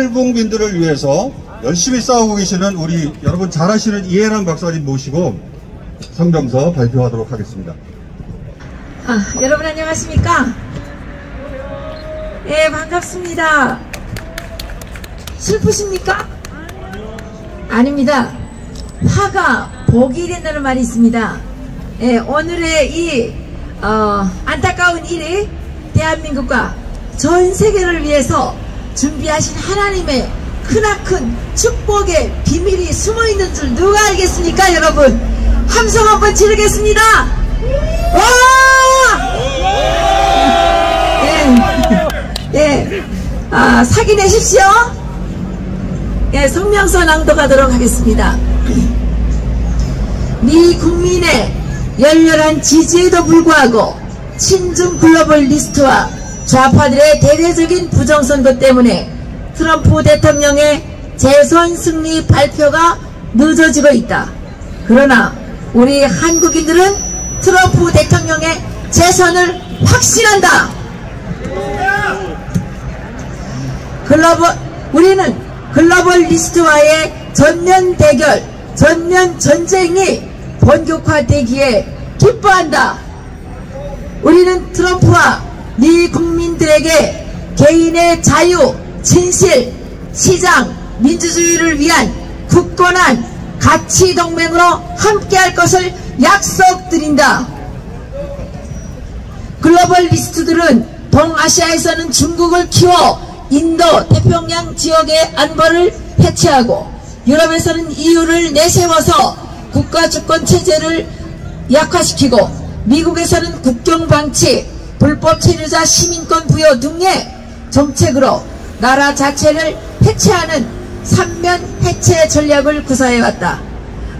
탈북민들을 위해서 열심히 싸우고 계시는 우리 여러분 잘 아시는 이해란 박사님 모시고 성명서 발표하도록 하겠습니다. 여러분 안녕하십니까? 예, 반갑습니다. 슬프십니까? 아닙니다. 화가 복이 된다는 말이 있습니다. 예, 오늘의 이 안타까운 일이 대한민국과 전 세계를 위해서 준비하신 하나님의 크나큰 축복의 비밀이 숨어있는 줄 누가 알겠습니까? 여러분 함성 한번 지르겠습니다. 와! 예, 사기 내십시오. 예, 성명서 낭독하도록 하겠습니다. 미 국민의 열렬한 지지에도 불구하고 친중 글로벌 리스트와 좌파들의 대대적인 부정선거 때문에 트럼프 대통령의 재선 승리 발표가 늦어지고 있다. 그러나 우리 한국인들은 트럼프 대통령의 재선을 확신한다. 우리는 글로벌 리스트와의 전면 대결, 전면 전쟁이 본격화되기에 기뻐한다. 우리는 트럼프와 미 국민들에게 개인의 자유, 진실, 시장, 민주주의를 위한 굳건한 가치 동맹으로 함께할 것을 약속드린다. 글로벌 리스트들은 동아시아에서는 중국을 키워 인도, 태평양 지역의 안보를 해체하고 유럽에서는 EU를 내세워서 국가주권 체제를 약화시키고 미국에서는 국경 방치, 불법 체류자 시민권 부여 등의 정책으로 나라 자체를 해체하는 삼면 해체 전략을 구사해왔다.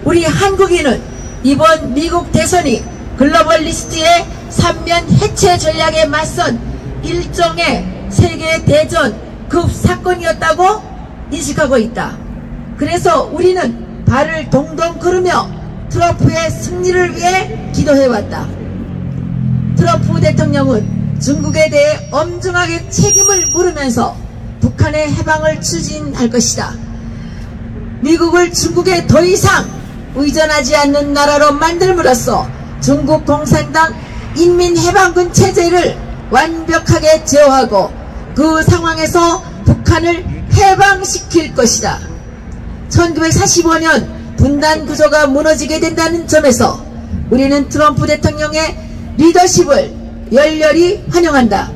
우리 한국인은 이번 미국 대선이 글로벌 리스트의 삼면 해체 전략에 맞선 일종의 세계 대전급 사건이었다고 인식하고 있다. 그래서 우리는 발을 동동 구르며 트럼프의 승리를 위해 기도해왔다. 트럼프 대통령은 중국에 대해 엄중하게 책임을 물으면서 북한의 해방을 추진할 것이다. 미국을 중국에 더 이상 의존하지 않는 나라로 만들므로써 중국 공산당 인민해방군 체제를 완벽하게 제어하고 그 상황에서 북한을 해방시킬 것이다. 1945년 분단 구조가 무너지게 된다는 점에서 우리는 트럼프 대통령의 리더십을 열렬히 환영한다.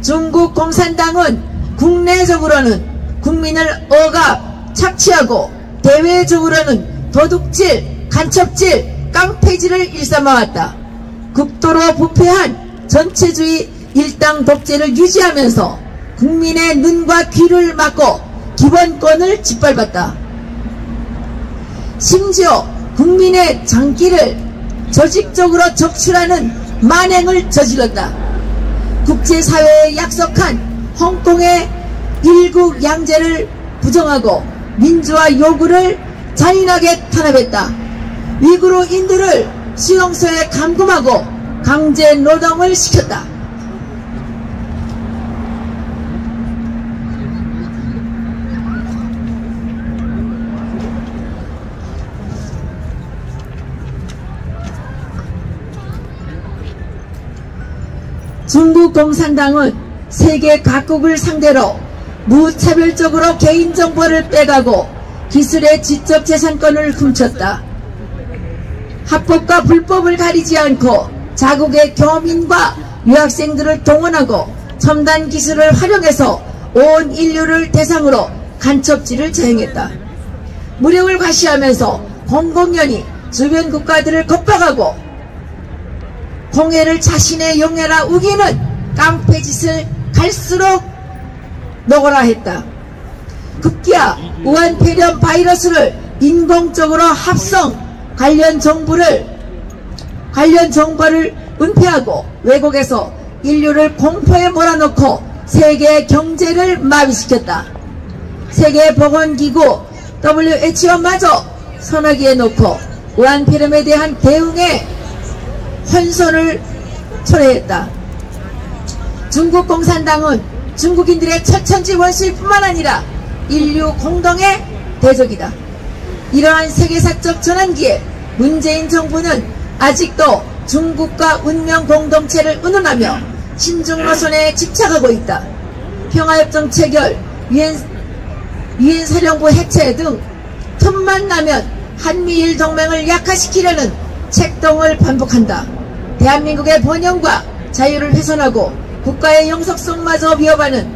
중국 공산당은 국내적으로는 국민을 억압, 착취하고 대외적으로는 도둑질, 간첩질, 깡패질을 일삼아왔다. 극도로 부패한 전체주의 일당 독재를 유지하면서 국민의 눈과 귀를 막고 기본권을 짓밟았다. 심지어 국민의 장기를 조직적으로 적출하는 만행을 저질렀다. 국제사회에 약속한 홍콩의 일국 양제를 부정하고 민주화 요구를 잔인하게 탄압했다. 위구르인들을 수용소에 감금하고 강제 노동을 시켰다. 중국 공산당은 세계 각국을 상대로 무차별적으로 개인정보를 빼가고 기술의 지적재산권을 훔쳤다. 합법과 불법을 가리지 않고 자국의 교민과 유학생들을 동원하고 첨단 기술을 활용해서 온 인류를 대상으로 간첩질을 저행했다. 무력을 과시하면서 공공연히 주변 국가들을 겁박하고 공해를 자신의 용해라 우기는 깡패짓을 갈수록 노고라 했다. 급기야 우한 폐렴 바이러스를 인공적으로 합성 관련 정보를 은폐하고 외국에서 인류를 공포에 몰아넣고 세계 경제를 마비시켰다. 세계보건기구 WHO마저 선하기에 놓고 우한 폐렴에 대한 대응에 혼선을 초래했다. 중국 공산당은 중국인들의 철천지 원수일 뿐만 아니라 인류 공동의 대적이다. 이러한 세계사적 전환기에 문재인 정부는 아직도 중국과 운명 공동체를 운운하며 친중 노선에 집착하고 있다. 평화협정 체결, 유엔 사령부 해체 등 틈만 나면 한미일 동맹을 약화시키려는 책동을 반복한다. 대한민국의 번영과 자유를 훼손하고 국가의 영속성마저 위협하는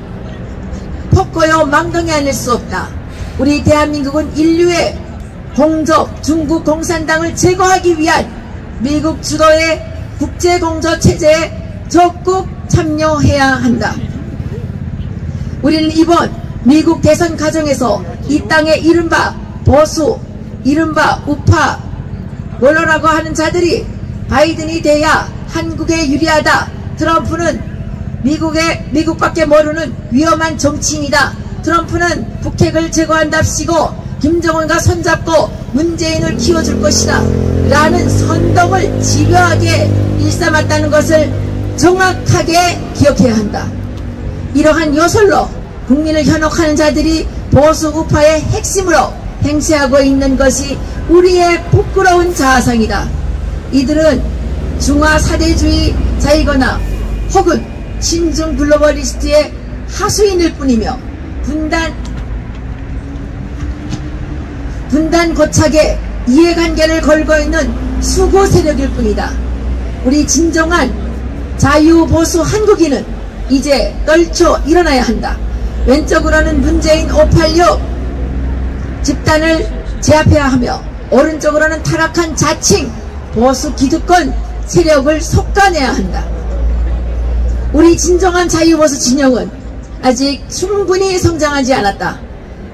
폭거요 망덩이 아닐 수 없다. 우리 대한민국은 인류의 공적 중국 공산당을 제거하기 위한 미국 주도의 국제공조체제에 적극 참여해야 한다. 우리는 이번 미국 대선 과정에서 이 땅의 이른바 보수, 이른바 우파 원로라고 하는 자들이 바이든이 돼야 한국에 유리하다. 트럼프는 미국밖에 모르는 위험한 정치인이다. 트럼프는 북핵을 제거한답시고 김정은과 손잡고 문재인을 키워줄 것이다. 라는 선동을 집요하게 일삼았다는 것을 정확하게 기억해야 한다. 이러한 요설로 국민을 현혹하는 자들이 보수 우파의 핵심으로 행세하고 있는 것이 우리의 부끄러운 자아상이다. 이들은 중화 사대주의자이거나 혹은 친중 글로벌리스트의 하수인일 뿐이며 분단 고착에 이해관계를 걸고 있는 수고 세력일 뿐이다. 우리 진정한 자유보수 한국인은 이제 떨쳐 일어나야 한다. 왼쪽으로는 문재인 586 집단을 제압해야 하며 오른쪽으로는 타락한 자칭 보수 기득권 세력을 속아내야 한다. 우리 진정한 자유보수 진영은 아직 충분히 성장하지 않았다.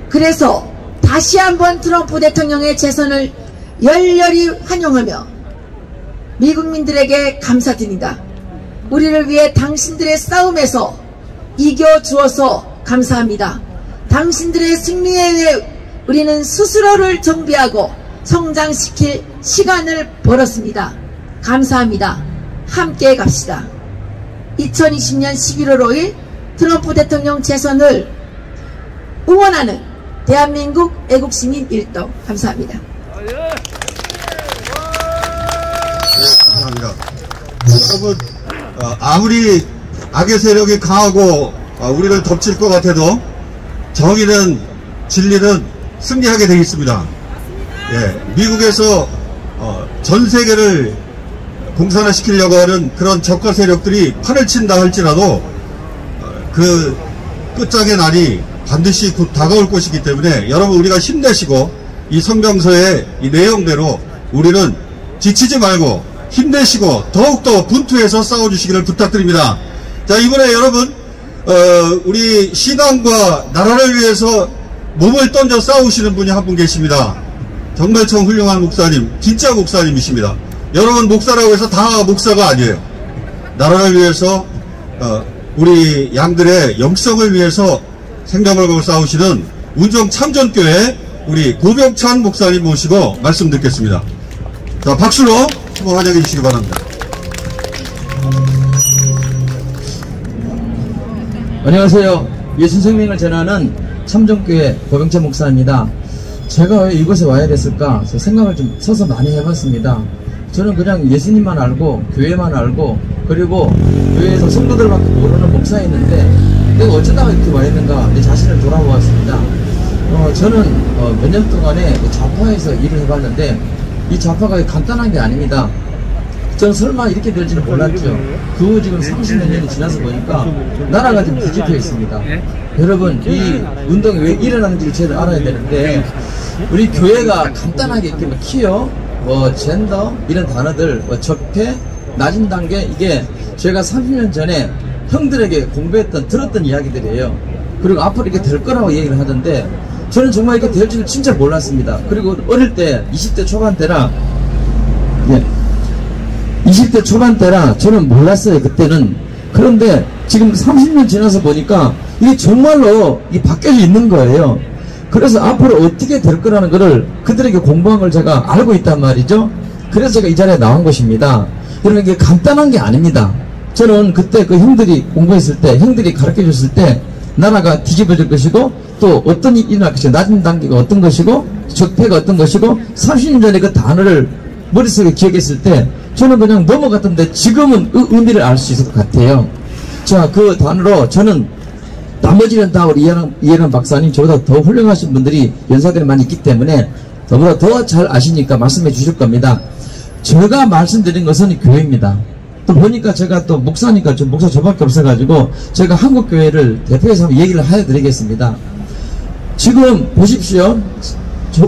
그래서 다시 한번 트럼프 대통령의 재선을 열렬히 환영하며 미국민들에게 감사드린다. 우리를 위해 당신들의 싸움에서 이겨주어서 감사합니다. 당신들의 승리에 의해 우리는 스스로를 정비하고 성장시킬 시간을 벌었습니다. 감사합니다. 함께 갑시다. 2020년 11월 5일 트럼프 대통령 재선을 응원하는 대한민국 애국시민 일동. 감사합니다. 감사합니다. 여러분, 아무리 악의 세력이 강하고 우리를 덮칠 것 같아도 정의는, 진리는 승리하게 되어 있습니다. 예, 미국에서 전 세계를 공산화시키려고 하는 그런 적과 세력들이 판을 친다 할지라도 그 끝장의 날이 반드시 곧 다가올 것이기 때문에 여러분, 우리가 힘내시고 이 성명서의 이 내용대로 우리는 지치지 말고 힘내시고 더욱더 분투해서 싸워주시기를 부탁드립니다. 자, 이번에 여러분, 우리 신앙과 나라를 위해서 몸을 던져 싸우시는 분이 한 분 계십니다. 정말 참 훌륭한 목사님, 진짜 목사님이십니다. 여러분, 목사라고 해서 다 목사가 아니에요. 나라를 위해서 우리 양들의 영성을 위해서 생명을 걸고 싸우시는 운정참전교회 우리 고병찬 목사님 모시고 말씀 듣겠습니다. 자, 박수로 한번 환영해 주시기 바랍니다. 안녕하세요. 예수 생명을 전하는 참전교회 고병찬 목사입니다. 제가 왜 이곳에 와야 됐을까 생각을 좀 서서 많이 해봤습니다. 저는 그냥 예수님만 알고 교회만 알고 그리고 교회에서 성도들밖에 모르는 목사였는데 내가 어쩌다가 이렇게 와 있는가 내 자신을 돌아보았습니다. 저는 몇 년 동안에 좌파에서 일을 해봤는데 이 좌파가 간단한 게 아닙니다. 저는 설마 이렇게 될지는 몰랐죠. 그 지금 30몇 년이 지나서 보니까 나라가 좀 뒤집혀 있습니다. 여러분, 이 운동이 왜 일어나는지를 제대로 알아야 되는데 우리 교회가 간단하게 이렇게 뭐 퀴어, 젠더 이런 단어들, 적폐, 낮은 단계, 이게 제가 30년 전에 형들에게 들었던 이야기들이에요. 그리고 앞으로 이렇게 될 거라고 얘기를 하던데 저는 정말 이렇게 될 줄은 진짜 몰랐습니다. 그리고 어릴 때 20대 초반 때라 20대 초반 때라 저는 몰랐어요, 그때는. 그런데 지금 30년 지나서 보니까 이게 정말로 이게 바뀌어져 있는 거예요. 그래서 앞으로 어떻게 될 거라는 거를 그들에게 공부한 걸 제가 알고 있단 말이죠. 그래서 제가 이 자리에 나온 것입니다. 여러분, 이게 간단한 게 아닙니다. 저는 그때 그 형들이 공부했을 때, 형들이 가르쳐 줬을 때, 나라가 뒤집어질 것이고, 또 어떤 일이 일어날 것이고, 낮은 단계가 어떤 것이고, 적폐가 어떤 것이고, 30년 전에 그 단어를 머릿속에 기억했을 때, 저는 그냥 넘어갔던데, 지금은 그 의미를 알 수 있을 것 같아요. 자, 그 단어로 저는, 나머지는 다 우리 이해란 박사님, 저보다 더 훌륭하신 분들이 연사들이 많이 있기 때문에, 저보다 더 잘 아시니까 말씀해 주실 겁니다. 제가 말씀드린 것은 교회입니다. 또 보니까 제가 또 목사니까 좀 목사 저밖에 없어가지고 제가 한국교회를 대표해서 한번 얘기를 해드리겠습니다. 지금 보십시오.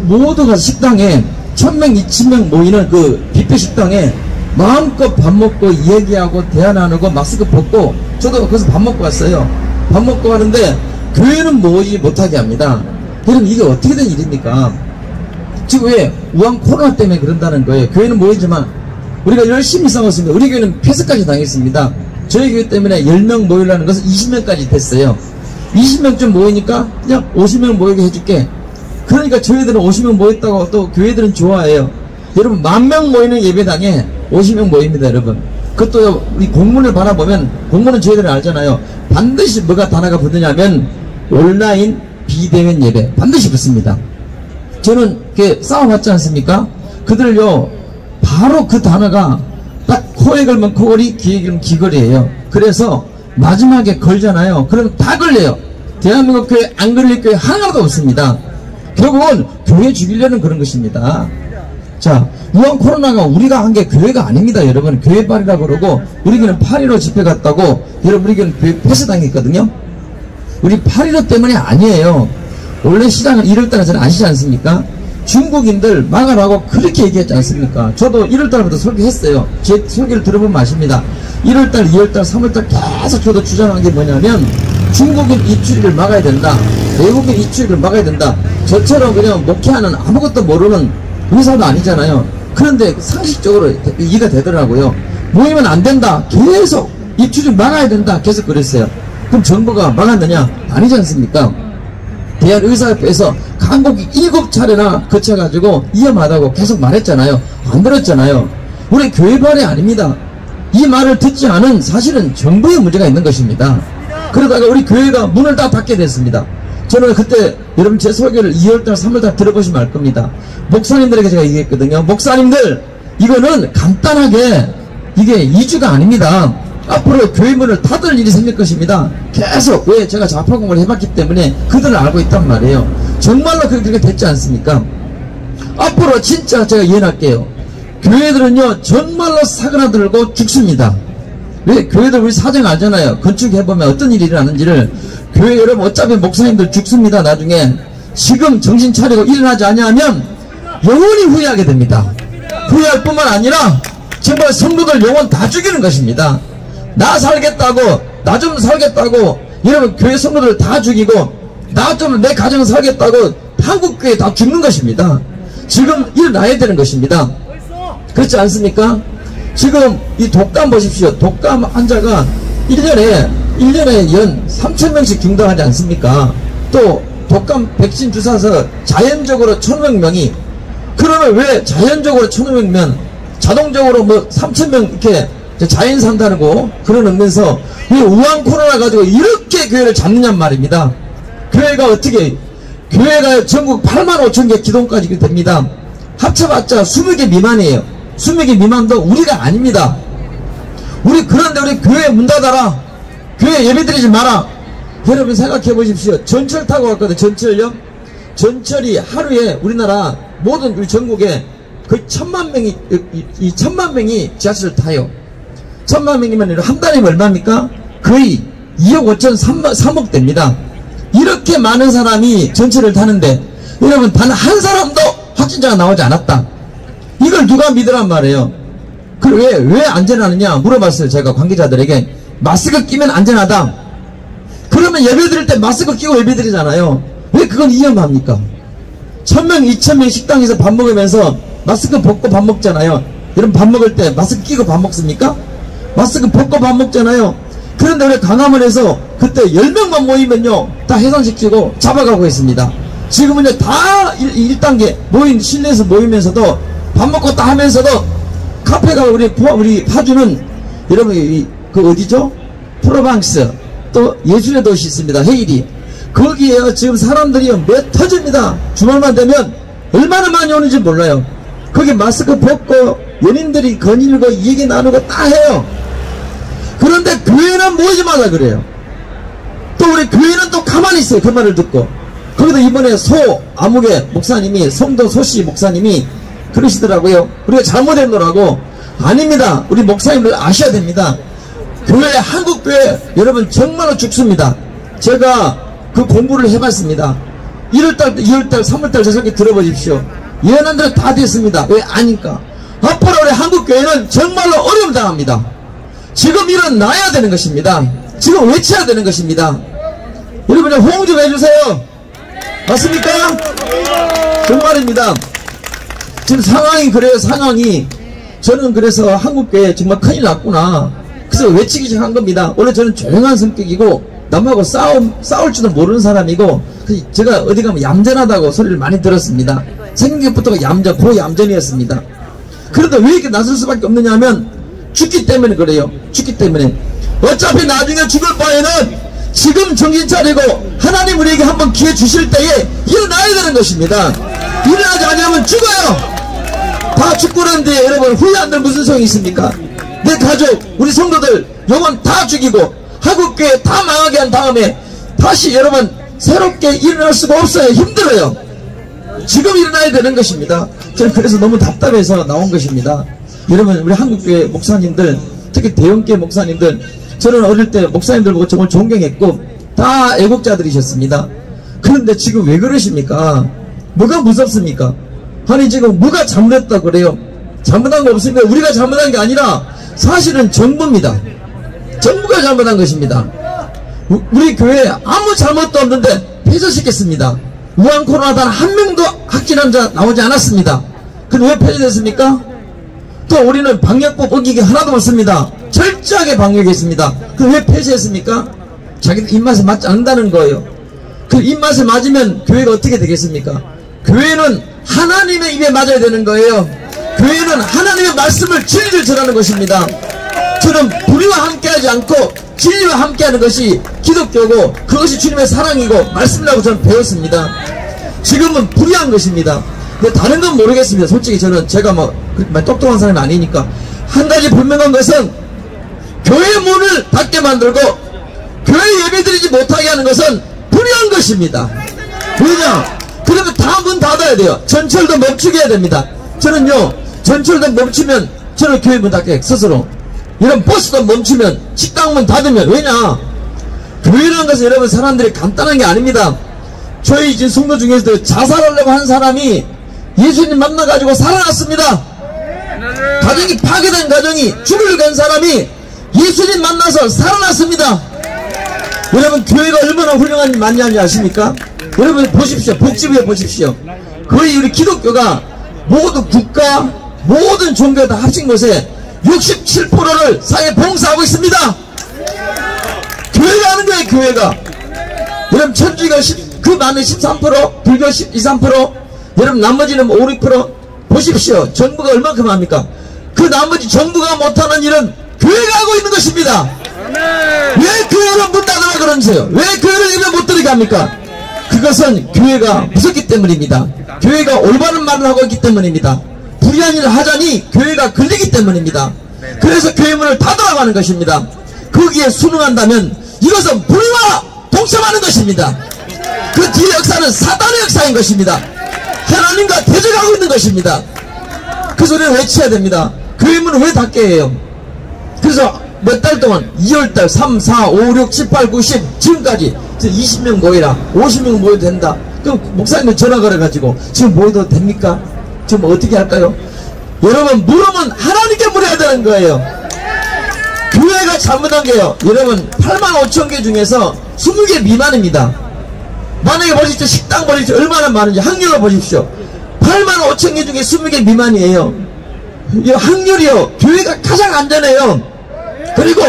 모두가 식당에 1000명, 2000명 모이는 그 뷔페 식당에 마음껏 밥 먹고 얘기하고 대화 나누고 마스크 벗고, 저도 거기서 밥 먹고 왔어요. 밥 먹고 가는데 교회는 모이지 못하게 합니다. 여러분, 이게 어떻게 된 일입니까? 지금 왜 우한 코로나 때문에 그런다는 거예요. 교회는 모이지만 우리가 열심히 싸웠습니다. 우리 교회는 폐쇄까지 당했습니다. 저희 교회 때문에 10명 모이려는 것은 20명까지 됐어요. 20명쯤 모이니까 그냥 50명 모이게 해줄게. 그러니까 저희들은 50명 모였다고 또 교회들은 좋아해요. 여러분, 10,000명 모이는 예배당에 50명 모입니다, 여러분. 그것도 우리 공문을 바라보면, 공문은 저희들은 알잖아요. 반드시 뭐가 단어가 붙느냐면 온라인 비대면 예배 반드시 붙습니다. 저는 이렇게 싸워봤지 않습니까? 그들요, 바로 그 단어가 딱 코에 걸면 코걸이, 귀에 걸면 귀걸이에요. 그래서 마지막에 걸잖아요. 그러면 다 걸려요. 대한민국 교회 안 걸릴 교회 하나도 없습니다. 결국은 교회 죽이려는 그런 것입니다. 자, 우한 코로나가 우리가 한 게 교회가 아닙니다, 여러분. 교회발이라고 그러고, 우리 교회는 8.15 집회 갔다고, 여러분, 우리 교회는 교회 폐쇄당했거든요. 우리 8.15 때문이 아니에요. 원래 시장은 1월달에 잘 아시지 않습니까? 중국인들 막아라고 그렇게 얘기했지 않습니까? 저도 1월달부터 설교했어요. 제 설교를 들어보면 아십니다. 1월달, 2월달, 3월달 계속 저도 주장한 게 뭐냐면, 중국인 입출입을 막아야 된다. 외국인 입출입을 막아야 된다. 저처럼 그냥 목회하는 아무것도 모르는 의사도 아니잖아요. 그런데 상식적으로 이해가 되더라고요. 모이면 안 된다. 계속 입출입 막아야 된다. 계속 그랬어요. 그럼 정부가 막았느냐? 아니지 않습니까? 대한의사협회에서 강국이 7차례나 거쳐가지고 위험하다고 계속 말했잖아요. 안 들었잖아요. 우리 교회발이 아닙니다. 이 말을 듣지 않은 사실은 정부의 문제가 있는 것입니다. 그러다가 우리 교회가 문을 다 닫게 됐습니다. 저는 그때 여러분 제 설교를 2월달 3월달 들어보시면 알 겁니다. 목사님들에게 제가 얘기했거든요. 목사님들, 이거는 간단하게 이게 2주가 아닙니다. 앞으로 교회 문을 닫을 일이 생길 것입니다. 계속. 왜? 제가 좌파 공부를 해봤기 때문에 그들을 알고 있단 말이에요. 정말로 그렇게 됐지 않습니까? 앞으로 진짜 제가 예언할게요. 교회들은요, 정말로 사그라들고 죽습니다. 왜? 교회들 우리 사정 알잖아요. 건축해보면 어떤 일이 일어나는지를. 교회 여러분, 어차피 목사님들 죽습니다. 나중에 지금 정신 차리고 일어나지 않으면 영원히 후회하게 됩니다. 후회할 뿐만 아니라 정말 성도들 영혼 다 죽이는 것입니다. 나 살겠다고, 나 좀 살겠다고, 여러분 교회 성도들 다 죽이고, 나 좀 내 가정 살겠다고 한국교회 다 죽는 것입니다. 지금 일어나야 되는 것입니다. 그렇지 않습니까? 지금 이 독감 보십시오. 독감 환자가 1년에 연 3,000명씩 중단하지 않습니까? 또 독감 백신 주사서 자연적으로 1,500명이, 그러면 왜 자연적으로 1,500명, 자동적으로 뭐 3,000명 이렇게 자연 산다고 그러면서 왜 우한 코로나 가지고 이렇게 교회를 잡느냔 말입니다. 교회가 어떻게, 교회가 전국 85,000개 기동까지 됩니다. 합쳐봤자 20개 미만이에요. 20개 미만도 우리가 아닙니다. 그런데 우리 교회 문 닫아라. 교회 예배드리지 마라. 여러분 생각해 보십시오. 전철 타고 갔거든요. 전철요. 전철이 하루에 우리나라 모든 우리 전국에 거의 1,000,000명이, 1,000,000명이 지하철을 타요. 1,000,000명이면 한 달이면 얼마입니까? 거의 2억 5천 3억 됩니다. 이렇게 많은 사람이 전철을 타는데 여러분 단 한 사람도 확진자가 나오지 않았다. 이걸 누가 믿으란 말이에요. 왜 안전하느냐 물어봤어요. 제가 관계자들에게. 마스크 끼면 안전하다. 그러면 예배드릴 때 마스크 끼고 예배드리잖아요. 왜 그건 위험합니까? 1,000명 2,000명 식당에서 밥 먹으면서 마스크 벗고 밥 먹잖아요. 여러분 밥 먹을 때 마스크 끼고 밥 먹습니까? 마스크 벗고 밥 먹잖아요. 그런데 우리 강화문에서 그때 10명만 모이면요 다 해산시키고 잡아가고 있습니다. 지금은요 다 1단계 모인, 실내에서 모이면서도 밥 먹고 다 하면서도 카페가 우리 파주는 여러분 그 어디죠? 프로방스, 또 예술의 도시 있습니다. 헤일이. 거기에요 지금 사람들이 몇 터집니다. 주말만 되면 얼마나 많이 오는지 몰라요. 거기 마스크 벗고 연인들이 거닐고 얘기 나누고 다 해요. 그런데 교회는 모이지 말라 그래요. 또 우리 교회는 또 가만히 있어요. 그 말을 듣고. 거기도 이번에 아무개 목사님이, 성도 소씨 목사님이 그러시더라고요. 우리가 잘못했노라고. 아닙니다. 우리 목사님들 아셔야 됩니다. 교회, 한국교회 여러분 정말로 죽습니다. 제가 그 공부를 해봤습니다. 1월달, 2월달, 3월달 저 설교 들어보십시오. 예언한 대로 다 됐습니다. 왜? 아니까. 앞으로 우리 한국교회는 정말로 어려움 당합니다. 지금 일어나야 되는 것입니다. 지금 외쳐야 되는 것입니다. 여러분 호응 좀 해주세요. 맞습니까? 정말입니다. 지금 상황이 그래요. 상황이. 저는 그래서 한국교회 정말 큰일 났구나. 그래서 외치기 시작한 겁니다. 원래 저는 조용한 성격이고 남하고 싸울 줄도 모르는 사람이고 제가 어디 가면 얌전하다고 소리를 많이 들었습니다. 생각부터가 고얌전이었습니다. 그런데 왜 이렇게 나설 수밖에 없느냐 하면 죽기 때문에 그래요. 죽기 때문에. 어차피 나중에 죽을 바에는 지금 정신 차리고 하나님 우리에게 한번 기회 주실 때에 일어나야 되는 것입니다. 일어나지 않으면 죽어요. 다 죽고 나는데 여러분 후회 안 될 무슨 소용이 있습니까? 내 가족, 우리 성도들 영혼 다 죽이고 한국교회 다 망하게 한 다음에 다시 여러분 새롭게 일어날 수가 없어요. 힘들어요. 지금 일어나야 되는 것입니다. 저는 그래서 너무 답답해서 나온 것입니다. 여러분 우리 한국교회 목사님들, 특히 대형교회 목사님들, 저는 어릴 때 목사님들 보고 정말 존경했고 다 애국자들이셨습니다. 그런데 지금 왜 그러십니까? 뭐가 무섭습니까? 아니 지금 뭐가 잘못했다고 그래요? 잘못한 거 없습니다. 우리가 잘못한 게 아니라 사실은 정부입니다. 정부가 잘못한 것입니다. 우리 교회에 아무 잘못도 없는데 폐쇄시켰습니다. 우한 코로나 단 한 명도 확진 환자 나오지 않았습니다. 근데 왜 폐쇄됐습니까? 또 우리는 방역법 어기기 하나도 없습니다. 철저하게 방역했습니다. 그럼 왜 폐쇄했습니까? 자기들 입맛에 맞지 않는다는 거예요. 그 입맛에 맞으면 교회가 어떻게 되겠습니까? 교회는 하나님의 입에 맞아야 되는 거예요. 교회는 하나님의 말씀을 진리를 전하는 것입니다. 저는 불의와 함께하지 않고 진리와 함께하는 것이 기독교고 그것이 주님의 사랑이고 말씀이라고 저는 배웠습니다. 지금은 불의한 것입니다. 근데 다른 건 모르겠습니다. 솔직히 저는 제가 뭐 그렇게 똑똑한 사람이 아니니까. 한 가지 분명한 것은 교회 문을 닫게 만들고 교회 예배드리지 못하게 하는 것은 불의한 것입니다. 왜냐? 그러면 다 문 닫아야 돼요. 전철도 멈추게 해야 됩니다. 저는요 전철도 멈추면 저는 교회 문 닫게 스스로. 이런 버스도 멈추면 식당 문 닫으면. 왜냐? 교회라는 것은 여러분 사람들이 간단한 게 아닙니다. 저희 지금 성도 중에서도 자살하려고 한 사람이 예수님 만나가지고 살아났습니다. 가정이 파괴된 가정이 죽으려고 간 사람이 예수님 만나서 살아났습니다. 여러분 교회가 얼마나 훌륭한 일이 많이 아십니까? 여러분 보십시오. 복지부에 보십시오. 거의 우리 기독교가 모든 국가 모든 종교 다 합친 것에 67%를 사회에 봉사하고 있습니다. 교회가 하는 거예요. 교회가. 여러분 천주교가 그 많은 13%, 불교 12, 3%, 여러분 나머지는 5, 6% 보십시오. 정부가 얼만큼 합니까? 그 나머지 정부가 못하는 일은 교회가 하고 있는 것입니다. 왜 교회를 문 닫으라 그러세요? 왜 교회를 예배 못 드리게 합니까? 그것은 교회가 무섭기 때문입니다. 교회가 올바른 말을 하고 있기 때문입니다. 불의한 일을 하자니 교회가 걸리기 때문입니다. 그래서 교회 문을 닫으라고 하는 것입니다. 거기에 순응한다면 이것은 불의와 동참하는 것입니다. 그 뒤의 역사는 사단의 역사인 것입니다. 하나님과 대적하고 있는 것입니다. 그 소리를 외쳐야 됩니다. 교회 문을 왜 닫게 해요? 그래서 몇 달 동안 2월달 3, 4, 5, 6, 7, 8, 9, 10 지금까지 20명 모이라 50명 모여도 된다. 그럼 목사님들 전화 걸어가지고 지금 모여도 됩니까? 지금 어떻게 할까요? 여러분 물으면 하나님께 물어야 되는 거예요. 교회가 잘못한 게요. 여러분 85,000개 중에서 20개 미만입니다. 만약에 보십시오. 식당 보십시오. 얼마나 많은지 확률로 보십시오. 85,000개 중에 20개 미만이에요. 이 확률이요. 교회가 가장 안전해요. 그리고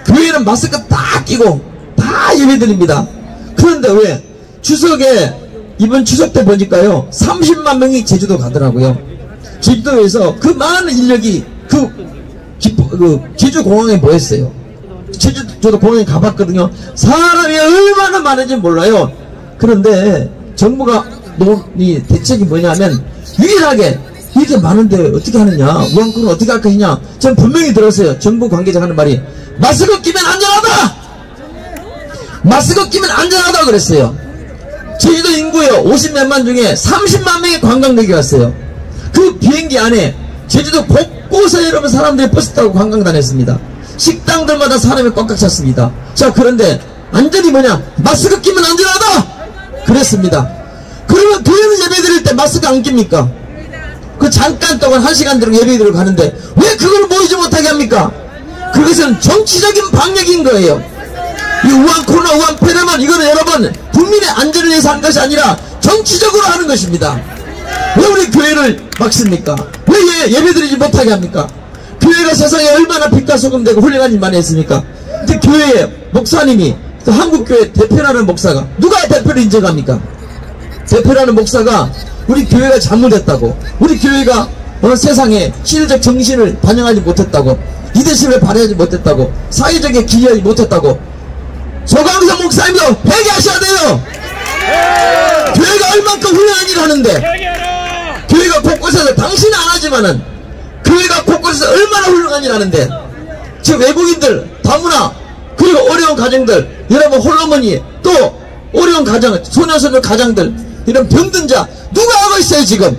교회는 마스크 다 끼고 다 예배드립니다. 그런데 왜 추석에 이번 추석 때 보니까요 30만 명이 제주도 가더라고요. 제주도에서 그 많은 인력이 그 제주공항에 모였어요. 제주도 공항에 가봤거든요. 사람이 얼마나 많은지 몰라요. 그런데 정부가 놓은 대책이 뭐냐면 유일하게 이렇게 많은데 어떻게 하느냐, 우한권은 어떻게 할 것이냐. 전 분명히 들었어요. 정부 관계자가 하는 말이 마스크 끼면 안전하다, 마스크 끼면 안전하다 그랬어요. 제주도 인구요 50몇만 중에 30만 명이 관광객이 왔어요. 그 비행기 안에 제주도 곳곳에 여러분 사람들이 버스 타고 관광 다녔습니다. 식당들마다 사람이 꽉꽉 찼습니다. 자, 그런데 안전이 뭐냐, 마스크 끼면 안전하다 그랬습니다. 그러면 교회는 예배 드릴 때 마스크 안 낍니까? 그 잠깐 동안 1시간 들고 예배 드리러 가는데 왜 그걸 모이지 못하게 합니까? 그것은 정치적인 방역인 거예요. 이 우한 코로나, 우한 폐렴은 이거는 여러분 국민의 안전을 위해서 하는 것이 아니라 정치적으로 하는 것입니다. 왜 우리 교회를 막습니까? 왜 예배드리지 못하게 합니까? 교회가 세상에 얼마나 빛과 소금 되고 훌륭한 일 많이 했습니까? 근데 교회에 목사님이, 한국교회 대표라는 목사가, 누가 대표를 인정합니까? 대표라는 목사가 우리 교회가 잘못했다고, 우리 교회가 세상에 신의적 정신을 반영하지 못했다고, 리더십을 발휘하지 못했다고, 사회적에 기여하지 못했다고, 조광석 목사님도 회개하셔야 돼요. 교회가 얼만큼 훌륭한 일을 하는데, 교회가 곳곳에서 당신은 안 하지만은 교회가 곳곳에서 얼마나 훌륭한 일을 하는데, 지금 외국인들 다문화 그리고 어려운 가정들, 여러분 홀어머니 또 어려운 가정, 소녀소녀 가장들, 이런 병든 자 누가 하고 있어요? 지금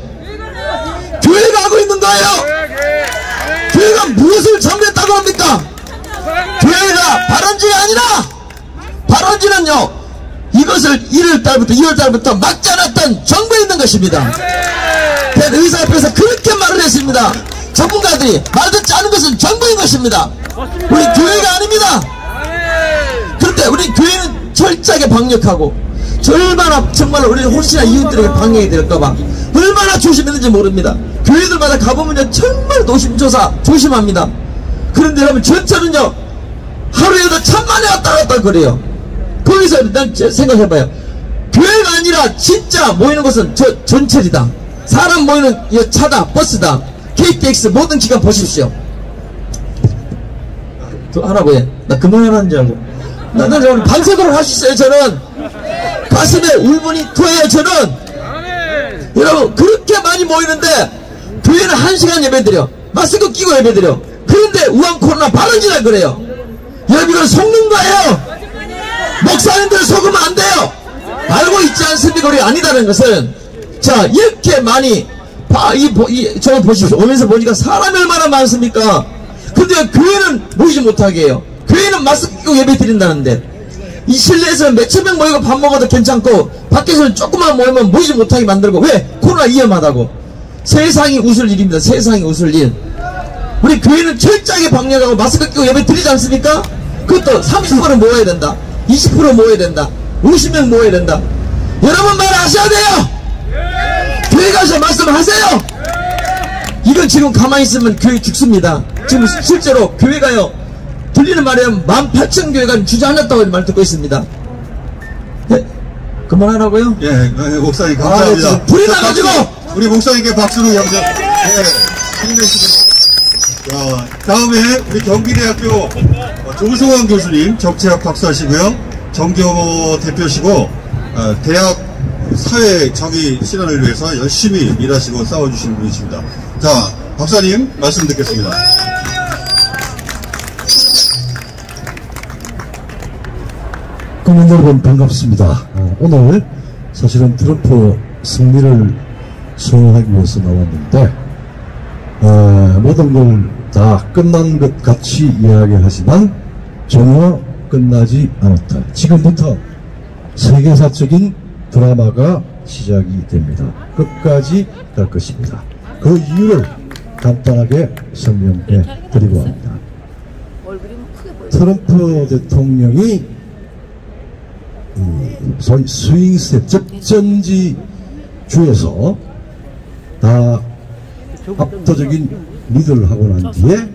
교회가 하고 있는 거예요. 교회가 무엇을 잘못했다고 합니까? 교회가 발언지가 아니라, 발언지는요 이것을 1월달부터 2월달부터 막지 않았던 정부에 있는 것입니다. 의사 앞에서 그렇게 말을 했습니다. 전문가들이 말 듣지 않은 것은 정부인 것입니다. 우리 교회가 아닙니다. 그런데 우리 교회는 철저하게 방역하고, 얼마나 정말 우리 혹시나 이웃들에게 방역이 될까봐 얼마나 조심했는지 모릅니다. 교회들마다 가보면요 정말 노심초사 조심합니다. 그런데 여러분 전철은요 하루에도 1000만에 왔다 갔다 그래요. 거기서 일단 생각해봐요. 교회가 아니라 진짜 모이는 곳은 전철이다. 사람 모이는 차다, 버스다, KTX 모든 기관 보십시오. 할아버지 나 그만하라는 줄 알고 나는 반세도록 할 수 있어요. 저는 가슴에 울분이 토해요. 저는 여러분 그렇게 많이 모이는데 교회는 1시간 예배드려, 마스크 끼고 예배드려. 그런데 우한 코로나 발언지라 그래요. 여러분 이건 속는 거예요. 목사님들 속으면 안 돼요. 알고 있지 않습니까? 우리 아니다는 것은. 자, 이렇게 많이 저거 보십시오. 오면서 보니까 사람이 얼마나 많습니까? 근데 교회는 모이지 못하게 해요. 교회는 마스크 끼고 예배 드린다는데, 이 실내에서는 몇천 명 모이고 밥 먹어도 괜찮고 밖에서는 조금만 모이면 모이지 못하게 만들고, 왜? 코로나 위험하다고. 세상이 웃을 일입니다. 세상이 웃을 일. 우리 교회는 철저하게 방역하고 마스크 끼고 예배 드리지 않습니까? 그것도 30% 모여야 된다, 20% 모여야 된다, 50명 모여야 된다. 여러분 말하셔야 돼요. 교회 가서 말씀하세요. 이건 지금 가만히 있으면 교회 죽습니다. 지금 실제로 교회가요 들리는 말이에요 18,000교회가 주저앉았다고 말 듣고 있습니다. 네? 그만하라고요? 예, 목사님 감사합니다. 불이 나가지고 우리 목사님께 박수로 영접. 다음에 우리 경기대학교 조성환 교수님 정치학 박사시고요, 정경호 대표시고 대학 사회 정의 실현을 위해서 열심히 일하시고 싸워주시는 분이십니다. 자, 박사님 말씀 듣겠습니다. 국민 여러분 반갑습니다. 오늘 사실은 트럼프 승리를 수행하기 위해서 나왔는데, 모든 걸 다 끝난 것 같이 이야기하지만 전혀 끝나지 않았다. 지금부터 세계사적인 드라마가 시작이 됩니다. 끝까지 갈 것입니다. 그 이유를 간단하게 설명해 드리고 합니다. 트럼프 대통령이 소위 스윙스텝 접전지 주에서 다 압도적인 리드를 하고 난 뒤에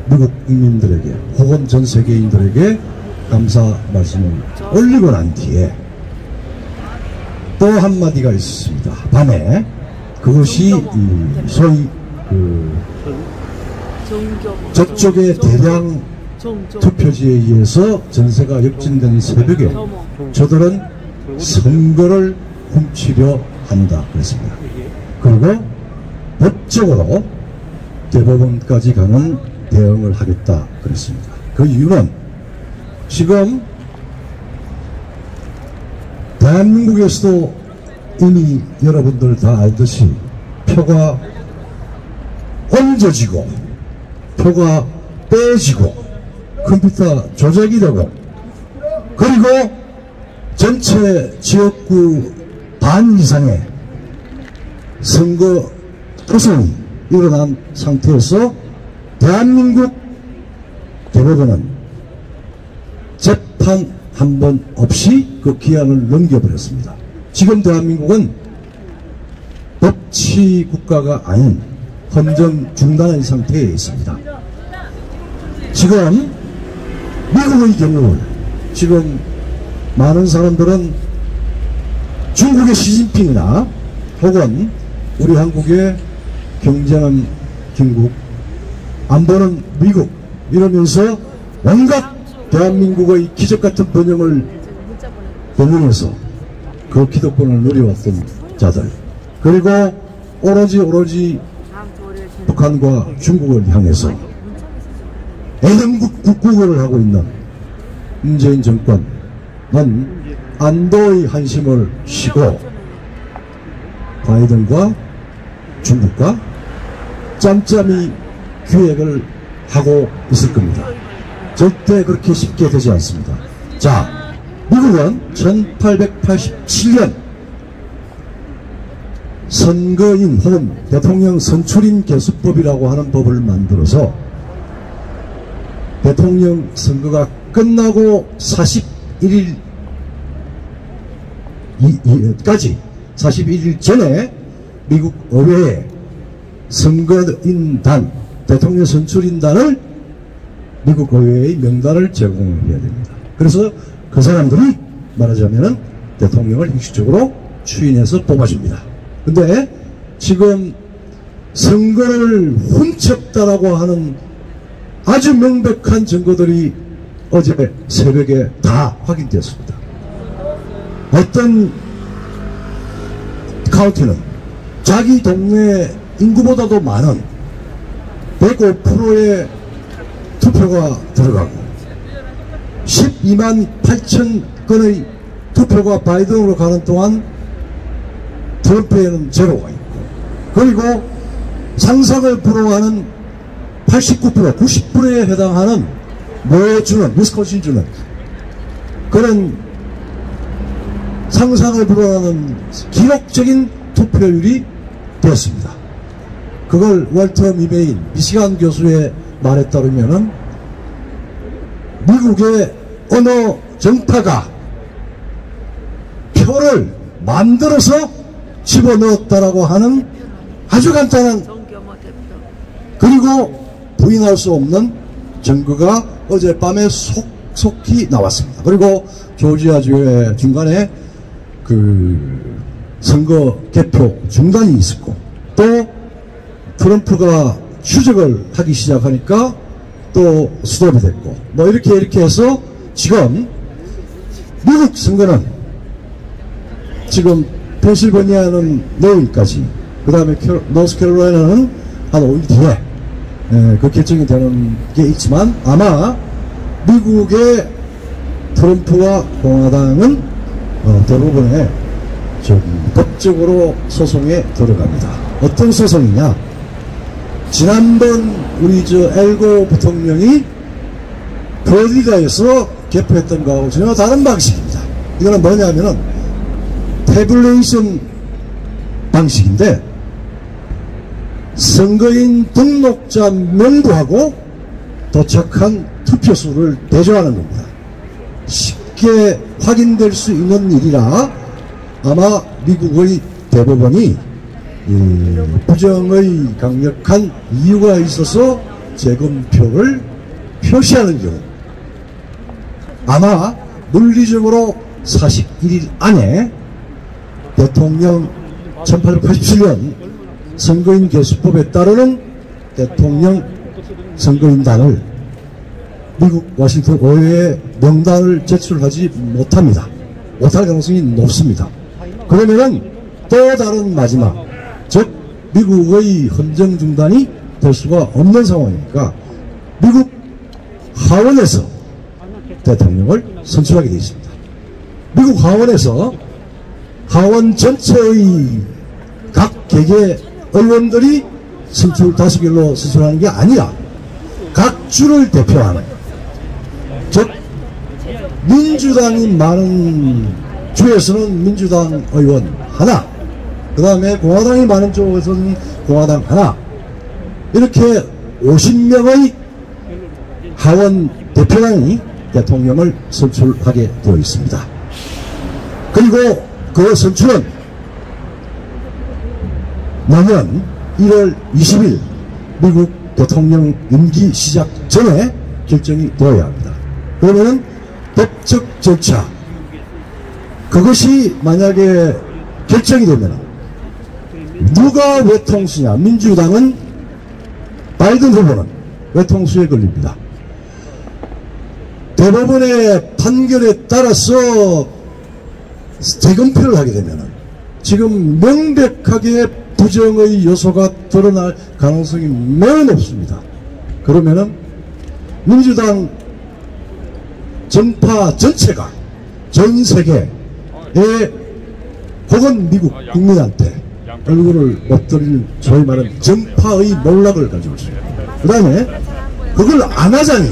미국 국민들에게 혹은 전 세계인들에게 감사 말씀을 올리고 난 뒤에 또 한마디가 있었습니다. 밤에 그것이 소위 저쪽의 대량 투표지에 의해서 전세가 역진된 새벽에 저들은 선거를 훔치려 한다 그랬습니다. 그리고 법적으로 대법원까지 가는 대응을 하겠다 그랬습니다. 그 이유는 지금 대한민국에서도 이미 여러분들 다 알듯이 표가 얹어지고 표가 빼지고 컴퓨터 조작이 되고 그리고 전체 지역구 반 이상의 선거 투성이 일어난 상태에서 대한민국 대법원은 재판 한 번 없이 그 기한을 넘겨버렸습니다. 지금 대한민국은 법치 국가가 아닌 헌정 중단의 상태에 있습니다. 지금 미국의 경우 지금 많은 사람들은 중국의 시진핑이나 혹은 우리 한국의 경제는 중국, 안보는 미국 이러면서 온갖 대한민국의 기적같은 번영해서 그 기득권을 누려왔던 자들 그리고 오로지 북한과 중국을 향해서 애정국 국구를 하고 있는 문재인 정권은 안도의 한심을 쉬고 바이든과 중국과 짬짬이 기획을 하고 있을 겁니다. 절대 그렇게 쉽게 되지 않습니다. 자, 미국은 1887년 선거인 혹은 대통령 선출인 개수법이라고 하는 법을 만들어서 대통령 선거가 끝나고 41일 전에 미국 의회에 선거인단, 대통령 선출인단을 미국 의회의 명단을 제공해야 됩니다. 그래서 그 사람들이 말하자면은 대통령을 형식적으로 추인해서 뽑아줍니다. 근데 지금 선거를 훔쳤다라고 하는 아주 명백한 증거들이 어제 새벽에 다 확인되었습니다. 어떤 카운티는 자기 동네 인구보다도 많은 105%의 투표가 들어가고 12만 8천 건의 투표가 바이든으로 가는 동안 트럼프에는 제로가 있고 그리고 상상을 불허하는 89%, 90%에 해당하는 모주는, 위스콘신주는 그런 상상을 불허하는 기록적인 투표율이 되었습니다. 그걸 월터 미메인 미시간 교수의 말에 따르면은 미국의 어느 정파가 표를 만들어서 집어넣었다라고 하는 아주 간단한 그리고 부인할 수 없는 증거가 어젯밤에 속속히 나왔습니다. 그리고 조지아주의 중간에 그 선거 개표 중단이 있었고 또 트럼프가 추적을 하기 시작하니까 또 스톱이 됐고 뭐 이렇게 해서 지금 미국 선거는 지금 펜실베니아는 내일까지 그 다음에 노스캐롤라이나는 한 5일 뒤에 그 결정이 되는 게 있지만 아마 미국의 트럼프와 공화당은 대부분의 법적으로 소송에 들어갑니다. 어떤 소송이냐? 지난번 우리 엘고 부통령이 플로리다에서 개표했던 거하고 전혀 다른 방식입니다. 이거는 뭐냐면은 태블레이션 방식인데 선거인 등록자 명부하고 도착한 투표수를 대조하는 겁니다. 쉽게 확인될 수 있는 일이라 아마 미국의 대법원이 부정의 강력한 이유가 있어서 재검표를 표시하는 경우 아마 물리적으로 41일 안에 대통령 1887년 선거인 개수법에 따르는 대통령 선거인단을 미국 워싱턴 의회에 명단을 제출하지 못합니다. 못할 가능성이 높습니다. 그러면은 또 다른 마지막, 즉 미국의 헌정 중단이 될 수가 없는 상황이니까 미국 하원에서 대통령을 선출하게 되어 있습니다. 미국 하원에서 하원 전체의 각 개개 의원들이 다수결로 선출하는 게 아니라 각 주를 대표하는, 즉 민주당이 많은 주에서는 민주당 의원 하나, 그 다음에 공화당이 많은 쪽에서는 공화당 하나, 이렇게 50명의 하원 대표단이 대통령을 선출하게 되어 있습니다. 그리고 그 선출은 내년 1월 20일 미국 대통령 임기 시작 전에 결정이 되어야 합니다. 그러면 법적 절차, 그것이 만약에 결정이 되면 누가 외통수냐, 민주당은 바이든 후보는 외통수에 걸립니다. 대법원의 판결에 따라서 재검표를 하게 되면 지금 명백하게 부정의 요소가 드러날 가능성이 매우 높습니다. 그러면은 민주당 전파 전체가 전 세계에 혹은 미국 국민한테 얼굴을 엎드릴 소위 말하는 전파의 몰락을 가지고 있습니다. 그 다음에 그걸 안 하자니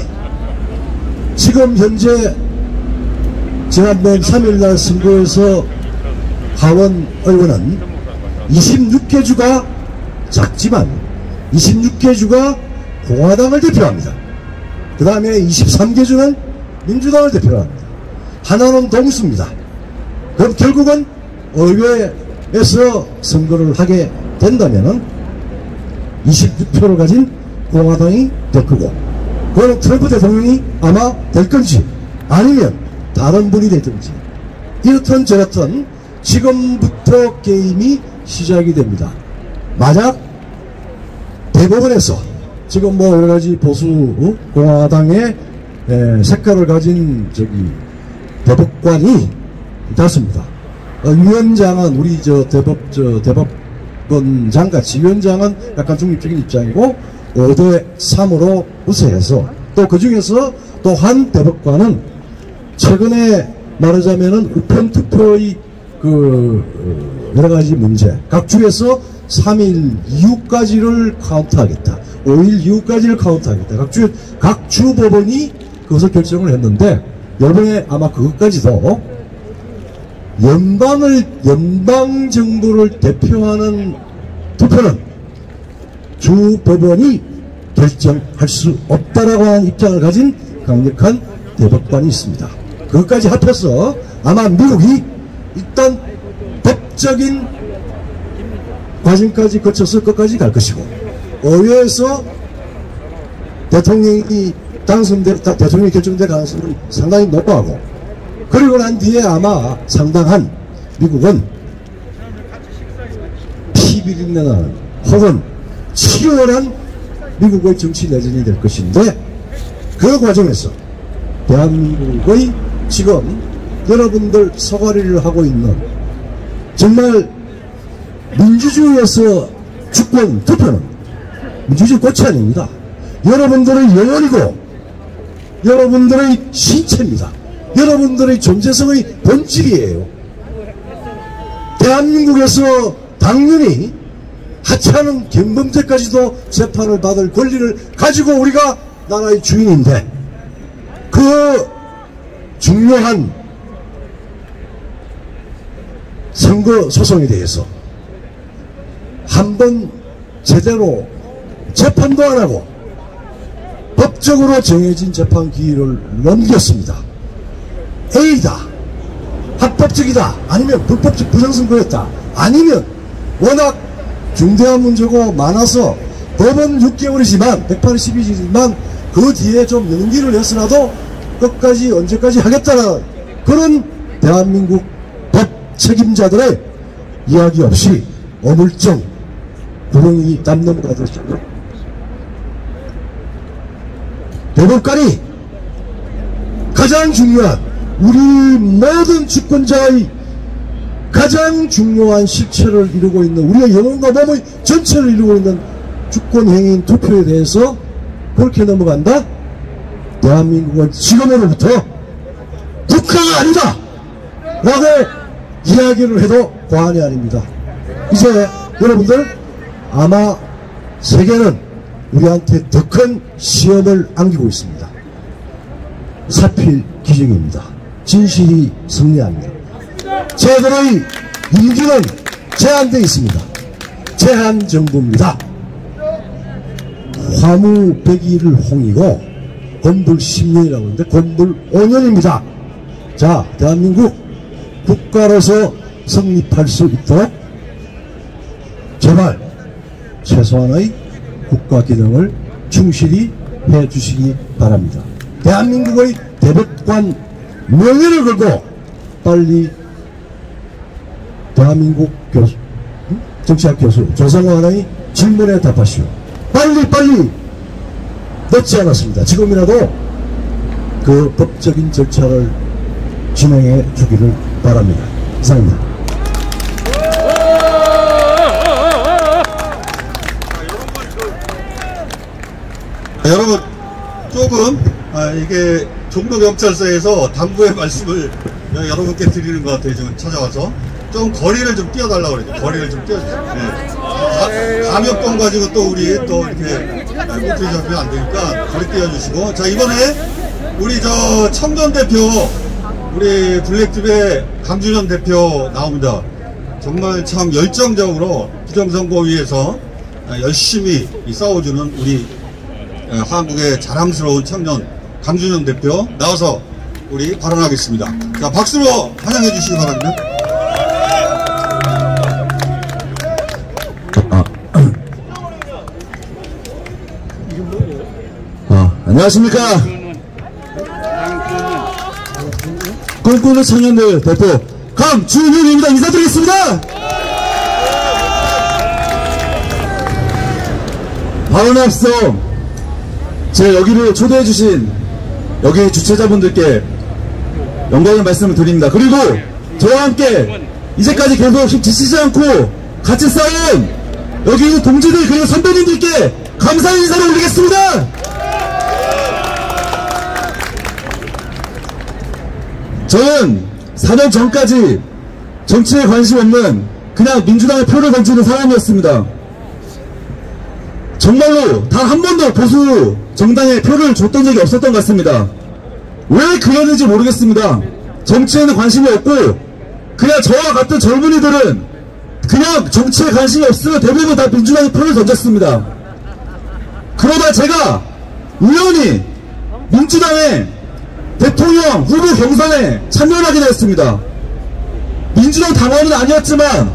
지금 현재 지난번 3일날 선거에서 하원 의원은 26개 주가 작지만 26개 주가 공화당을 대표합니다. 그 다음에 23개 주는 민주당을 대표합니다. 하나는 동수입니다. 그럼 결국은 의회에서 선거를 하게 된다면은 26표를 가진 공화당이 될 거고, 그건 트럼프 대통령이 아마 될 건지 아니면 다른 분이 되든지, 이렇든 저렇든 지금부터 게임이 시작이 됩니다. 만약 대법원에서 지금 뭐 여러가지 보수 공화당의 색깔을 가진 대법관이 있습니다. 위원장은 우리 대법원 같이 위원장은 약간 중립적인 입장이고 5대3으로 우세해서, 또 그 중에서 또 한 대법관은 최근에 말하자면은 우편 투표의 여러가지 문제, 각 주에서 3일 이후까지를 카운트하겠다, 5일 이후까지를 카운트하겠다, 각 주 법원이 그것을 결정을 했는데, 이번에 아마 그것까지도 연방 정부를 대표하는 투표는 주 법원이 결정할 수 없다라고 하는 입장을 가진 강력한 대법관이 있습니다. 그것까지 합해서 아마 미국이 일단 법적인 과정까지 거쳐서 끝까지 갈 것이고, 의회에서 대통령이 대통령이 결정될 가능성은 상당히 높아하고, 그리고 난 뒤에 아마 상당한 미국은 피비린내 나는 혹은 치열한 미국의 정치 내전이 될 것인데, 그 과정에서 대한민국의 지금 여러분들 서가리를 하고 있는 정말 민주주의에서 주권 투표는 민주주의 꽃이 아닙니다. 여러분들의 영혼이고 여러분들의 신체입니다. 여러분들의 존재성의 본질이에요. 대한민국에서 당연히 하찮은 경범죄까지도 재판을 받을 권리를 가지고 우리가 나라의 주인인데, 그 중요한 선거 소송에 대해서 한번 제대로 재판도 안 하고 법적으로 정해진 재판 기일을 넘겼습니다. A다, 합법적이다, 아니면 불법적 부정선거였다, 아니면 워낙 중대한 문제고 많아서 법은 6개월이지만 180일이지만 그 뒤에 좀 연기를 했으나도 끝까지 언제까지 하겠다는 그런 대한민국 법 책임자들의 이야기 없이 어물쩡 구렁이 담 넘어가듯이 대법관이 가장 중요한 우리 모든 주권자의 가장 중요한 실체를 이루고 있는 우리의 영혼과 몸의 전체를 이루고 있는 주권행위인 투표에 대해서 그렇게 넘어간다? 대한민국은 지금으로부터 국가가 아니다! 라고 이야기를 해도 과언이 아닙니다. 이제 여러분들 아마 세계는 우리한테 더 큰 시험을 안기고 있습니다. 사필 기증입니다. 진실이 승리합니다. 저들의 임기는 제한되어 있습니다. 제한 정부입니다. 화무 100일을 홍이고 건불 10년이라고 하는데 건불 5년입니다. 자, 대한민국 국가로서 성립할 수 있도록 제발 최소한의 국가 기능을 충실히 해주시기 바랍니다. 대한민국의 대법관 명예를 걸고 빨리 대한민국 교수, 정치학 교수 조성환의 질문에 답하시오. 빨리 늦지 않았습니다. 지금이라도 그 법적인 절차를 진행해 주기를 바랍니다. 이상입니다. 여러분 조금 이게 종로경찰서에서 당부의 말씀을 여러분께 드리는 것 같아요. 지금 찾아와서 좀 거리를 좀 띄워달라고 그러죠. 거리를 좀 띄워주세요. 네. 감염병 가지고 또 우리 또 이렇게 목소리 잡히면 안 되니까 거리 띄워주시고. 자, 이번에 우리 저 청년 대표 우리 블랙집의 강준현 대표 나옵니다. 정말 참 열정적으로 부정선거위에서 열심히 싸워주는 우리 한국의 자랑스러운 청년 강준현 대표 나와서 우리 발언하겠습니다. 자, 박수로 환영해 주시기 바랍니다. 안녕하십니까. 꿈꾸는 청년들 대표 강준현입니다. 인사드리겠습니다. 발언에 앞서 제 여기를 초대해 주신 여기 주최자분들께 영광의 말씀을 드립니다. 그리고 저와 함께 이제까지 계속 힘 지치지 않고 같이 싸운 여기 있는 동지들 그리고 선배님들께 감사의 인사를 올리겠습니다. 저는 4년 전까지 정치에 관심 없는 그냥 민주당의 표를 던지는 사람이었습니다. 정말로 단 한 번도 보수 정당에 표를 줬던 적이 없었던 것 같습니다. 왜 그랬는지 모르겠습니다. 정치에는 관심이 없고 그냥 저와 같은 젊은이들은 그냥 정치에 관심이 없으면 대부분 다 민주당에 표를 던졌습니다. 그러다 제가 우연히 민주당의 대통령 후보 경선에 참여하게 되었습니다. 민주당 당원은 아니었지만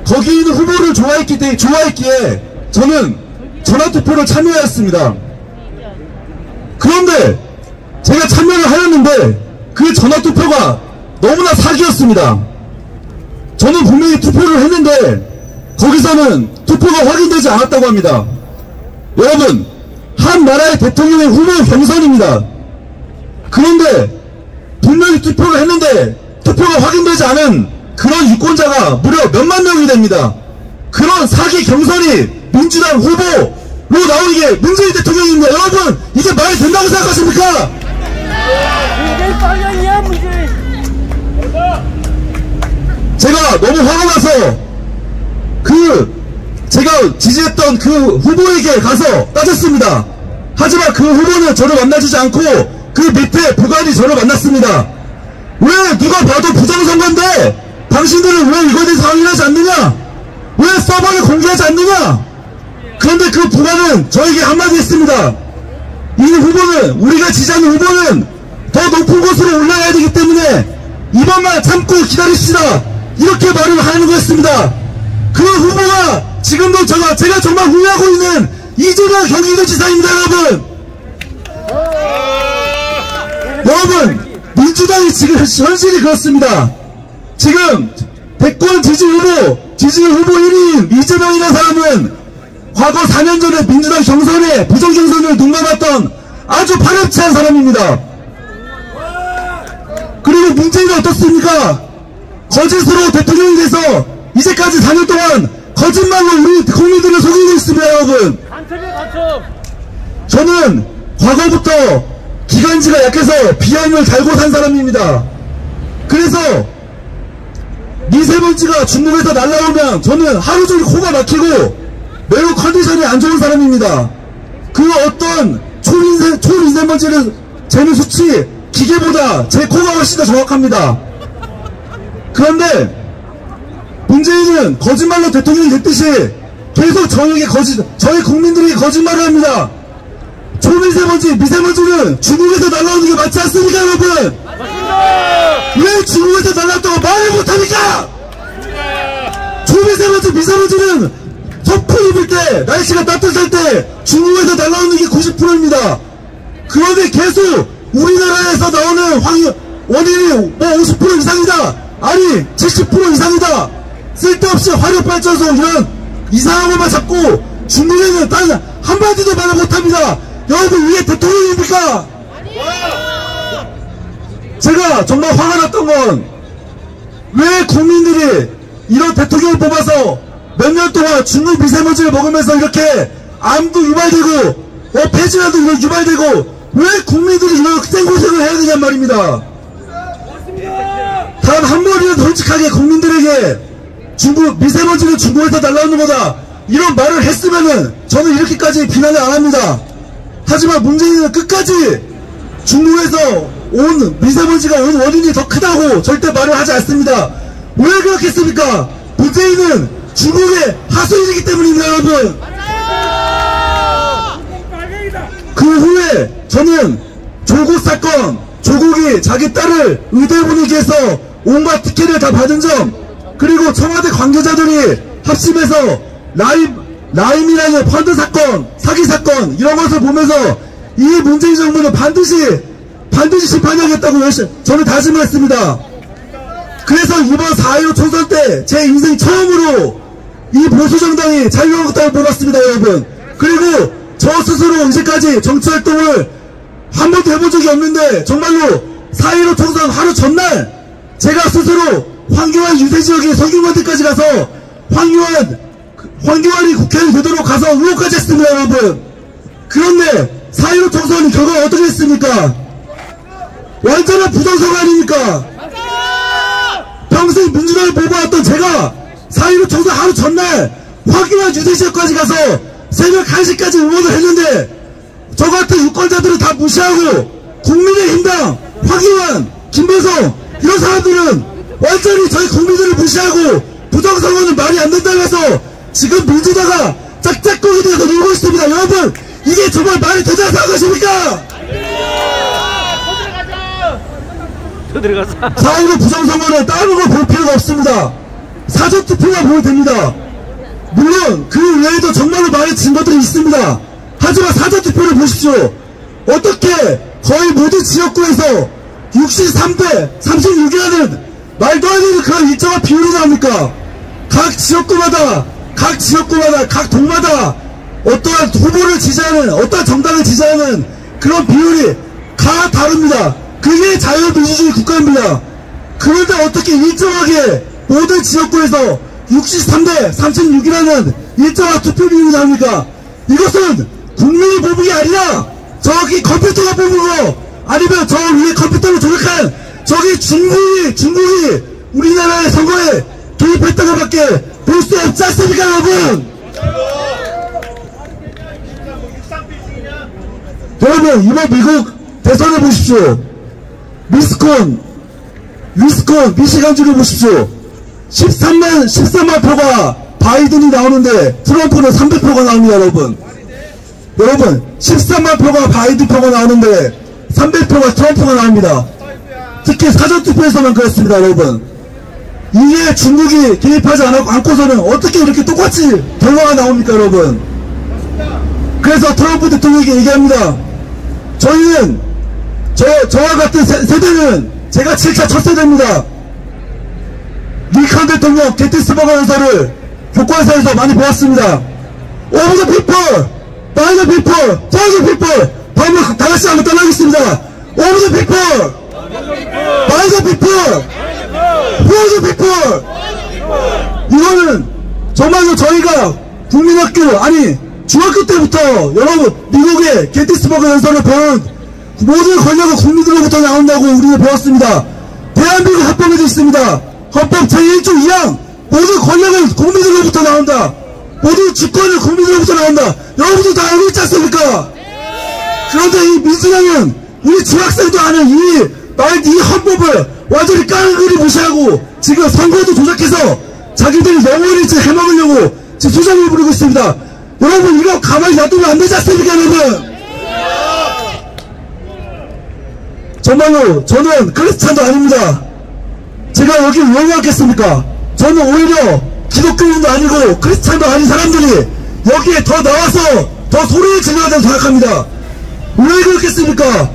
거기 있는 후보를 좋아했기에 저는 전화투표를 참여하였습니다. 그런데 제가 참여를 하였는데 그 전화투표가 너무나 사기였습니다. 저는 분명히 투표를 했는데 거기서는 투표가 확인되지 않았다고 합니다. 여러분, 한 나라의 대통령의 후보 경선입니다. 그런데 분명히 투표를 했는데 투표가 확인되지 않은 그런 유권자가 무려 몇만 명이 됩니다. 그런 사기 경선이 민주당 후보로 나오는 게 문재인 대통령입니다. 여러분, 이게 말이 된다고 생각하십니까? 제가 너무 화가 나서 제가 지지했던 그 후보에게 가서 따졌습니다. 하지만 그 후보는 저를 만나주지 않고 그 밑에 부관이 저를 만났습니다. 왜 누가 봐도 부정선거인데 당신들은 왜 이거에 대해서 확인하지 않느냐? 왜 서버를 공개하지 않느냐? 그런데 그 부관은 저에게 한마디 했습니다. 이 후보는, 우리가 지지하는 후보는 더 높은 곳으로 올라가야 되기 때문에 이번만 참고 기다립시다, 이렇게 말을 하는 거였습니다. 그 후보가 지금도 제가 정말 후회하고 있는 이재명 경기도지사입니다. 여러분, 민주당이 지금 현실이 그렇습니다. 지금 대권 지지율 후보 1위인 이재명이라는 사람은 과거 4년 전에 민주당 경선에 부정경선을 눈감았던 아주 파렴치한 사람입니다. 그리고 문재인은 어떻습니까? 거짓으로 대통령이 돼서 이제까지 4년 동안 거짓말로 우리 국민들을 속이고 있습니다, 여러분. 저는 과거부터 기관지가 약해서 비염을 달고 산 사람입니다. 그래서 미세먼지가 중국에서 날라오면 저는 하루 종일 코가 막히고 매우 컨디션이 안 좋은 사람입니다. 그 어떤 초미세먼지를 재는 수치 기계보다 제 코가 훨씬 더 정확합니다. 그런데 문재인은 거짓말로 대통령이 됐듯이 계속 저희 국민들에게 거짓말을 합니다. 초미세먼지, 미세먼지는 중국에서 날라오는 게 맞지 않습니까, 여러분? 왜 중국에서 날라왔다고 말을 못합니까? 초미세먼지, 미세먼지는 선풍 입을 때, 날씨가 따뜻할 때 중국에서 날라오는 게 90%입니다. 그런데 계속 우리나라에서 나오는 원인이 뭐 50% 이상이다, 아니 70% 이상이다, 쓸데없이 화력발전소 이런 이상한 것만 잡고 중국에는 단 한마디도 말을 못합니다. 여러분, 이게 대통령입니까? 제가 정말 화가 났던 건 왜 국민들이 이런 대통령을 뽑아서 몇 년 동안 중국 미세먼지를 먹으면서 이렇게 암도 유발되고 폐질환도 유발되고 왜 국민들이 이런 생고생을 해야 되냔 말입니다. 단 한 번이라도 솔직하게 국민들에게 미세먼지는 중국에서 날라오는 거다 이런 말을 했으면은 저는 이렇게까지 비난을 안 합니다. 하지만 문재인은 끝까지 중국에서 온 미세먼지가 온 원인이 더 크다고 절대 말을 하지 않습니다. 왜 그렇겠습니까? 문재인은 중국의 하수인이기 때문입니다, 여러분. 그 후에 저는 조국 사건, 조국이 자기 딸을 의대 보내기 위해서 온갖 특혜를 다 받은 점, 그리고 청와대 관계자들이 합심해서 라임이라는 펀드 사건, 사기 사건 이런 것을 보면서 이 문재인 정부는 반드시 심판하겠다고 저는 다짐을 했습니다. 그래서 이번 4.15 총선 때 제 인생 처음으로 이 보수정당이 자유한국당을 뽑았습니다, 여러분. 그리고 저 스스로 이제까지 정치활동을 한 번도 해본 적이 없는데 정말로 4.15 총선 하루 전날 제가 스스로 황교안 유세지역의 서기관들까지 가서 황교안이 국회의원 되도록 가서 의혹까지 했습니다, 여러분. 그런데 4.15 총선 결과가 어떻게 됐습니까? 완전한 부정선거 아닙니까? 평생 민주당을 뽑아왔던 제가 4.15 총선 하루 전날 황교안 유세지역까지 가서 새벽 1시까지 응원을 했는데 저 같은 유권자들은 다 무시하고 국민의힘당 황교안, 김배성 이런 사람들은 완전히 저희 국민들을 무시하고 부정선거는 말이 안 된다고 해서 지금 민주당가 짝짝꿍이 돼서 놀고 있습니다. 여러분, 이게 정말 말이 되지 생각하십니까? 4.15 부정선거는 다른 걸 볼 필요가 없습니다. 사전투표만 보면 됩니다. 물론 그 외에도 정말로 많이 진 것들이 있습니다. 하지만 사전투표를 보십시오. 어떻게 거의 모든 지역구에서 63대 36이라는 말도 안 되는 그런 일정한 비율이 나옵니까? 각 지역구마다 각 동마다 어떠한 후보를 지지하는, 어떠한 정당을 지지하는 그런 비율이 다 다릅니다. 그게 자유민주주의 국가입니다. 그런데 어떻게 일정하게 모든 지역구에서 63대 36이라는 일정한 투표 비율이 나옵니까? 이것은 국민이 뽑은 게 아니라 저기 컴퓨터가 뽑은 거, 아니면 저 위에 컴퓨터로 조작한 저기 중국이 우리나라의 선거에 개입했다고 밖에 볼 수 없지 않습니까, 여러분? 여러분, 이번 미국 대선을 보십시오. 위스콘, 미시간주를 보십시오. 13만 표가 바이든이 나오는데 트럼프는 300표가 나옵니다, 여러분. 13만 표가 바이든 표가 나오는데 300표가 트럼프가 나옵니다. 특히 사전투표에서만 그렇습니다, 여러분. 이게 중국이 개입하지 않고서는 어떻게 이렇게 똑같이 결과가 나옵니까, 여러분? 그래서 트럼프 대통령에게 얘기합니다. 저희는 저와 같은 세대는 제가 7차 첫 세대입니다. 링컨 대통령 게티스버그 연설을 교과서에서 많이 보았습니다. Of the people, by the people, for the people, 한번 다 같이 한번 떠나겠습니다. All the people, by the people, for the people. 이거는 정말로 저희가 국민학교, 아니 중학교 때부터 여러분 미국의 게티스버그 연설을 배운 모든 권력은 국민들로부터 나온다고 우리는 배웠습니다. 대한민국 헌법에도 있습니다. 헌법 제1조 2항 모든 권력은 국민들로부터 나온다. 모든 주권은 국민들로부터 나온다. 여러분들 다 알고 있지 않습니까? 그런데 이 민주당은 우리 중학생도 아는 이 헌법을 완전히 깡그리 무시하고 지금 선거도 조작해서 자기들이 영원히 해먹으려고 지금 수작을 부르고 있습니다. 여러분 이거 가만히 놔두면 안 되지 않습니까 여러분? 정말로 저는 크리스찬도 아닙니다. 제가 여기 왜 왔겠습니까? 저는 오히려 기독교인도 아니고 크리스찬도 아닌 사람들이 여기에 더 나와서 더 소리를 질러야 된다고 생각합니다. 왜 그렇겠습니까?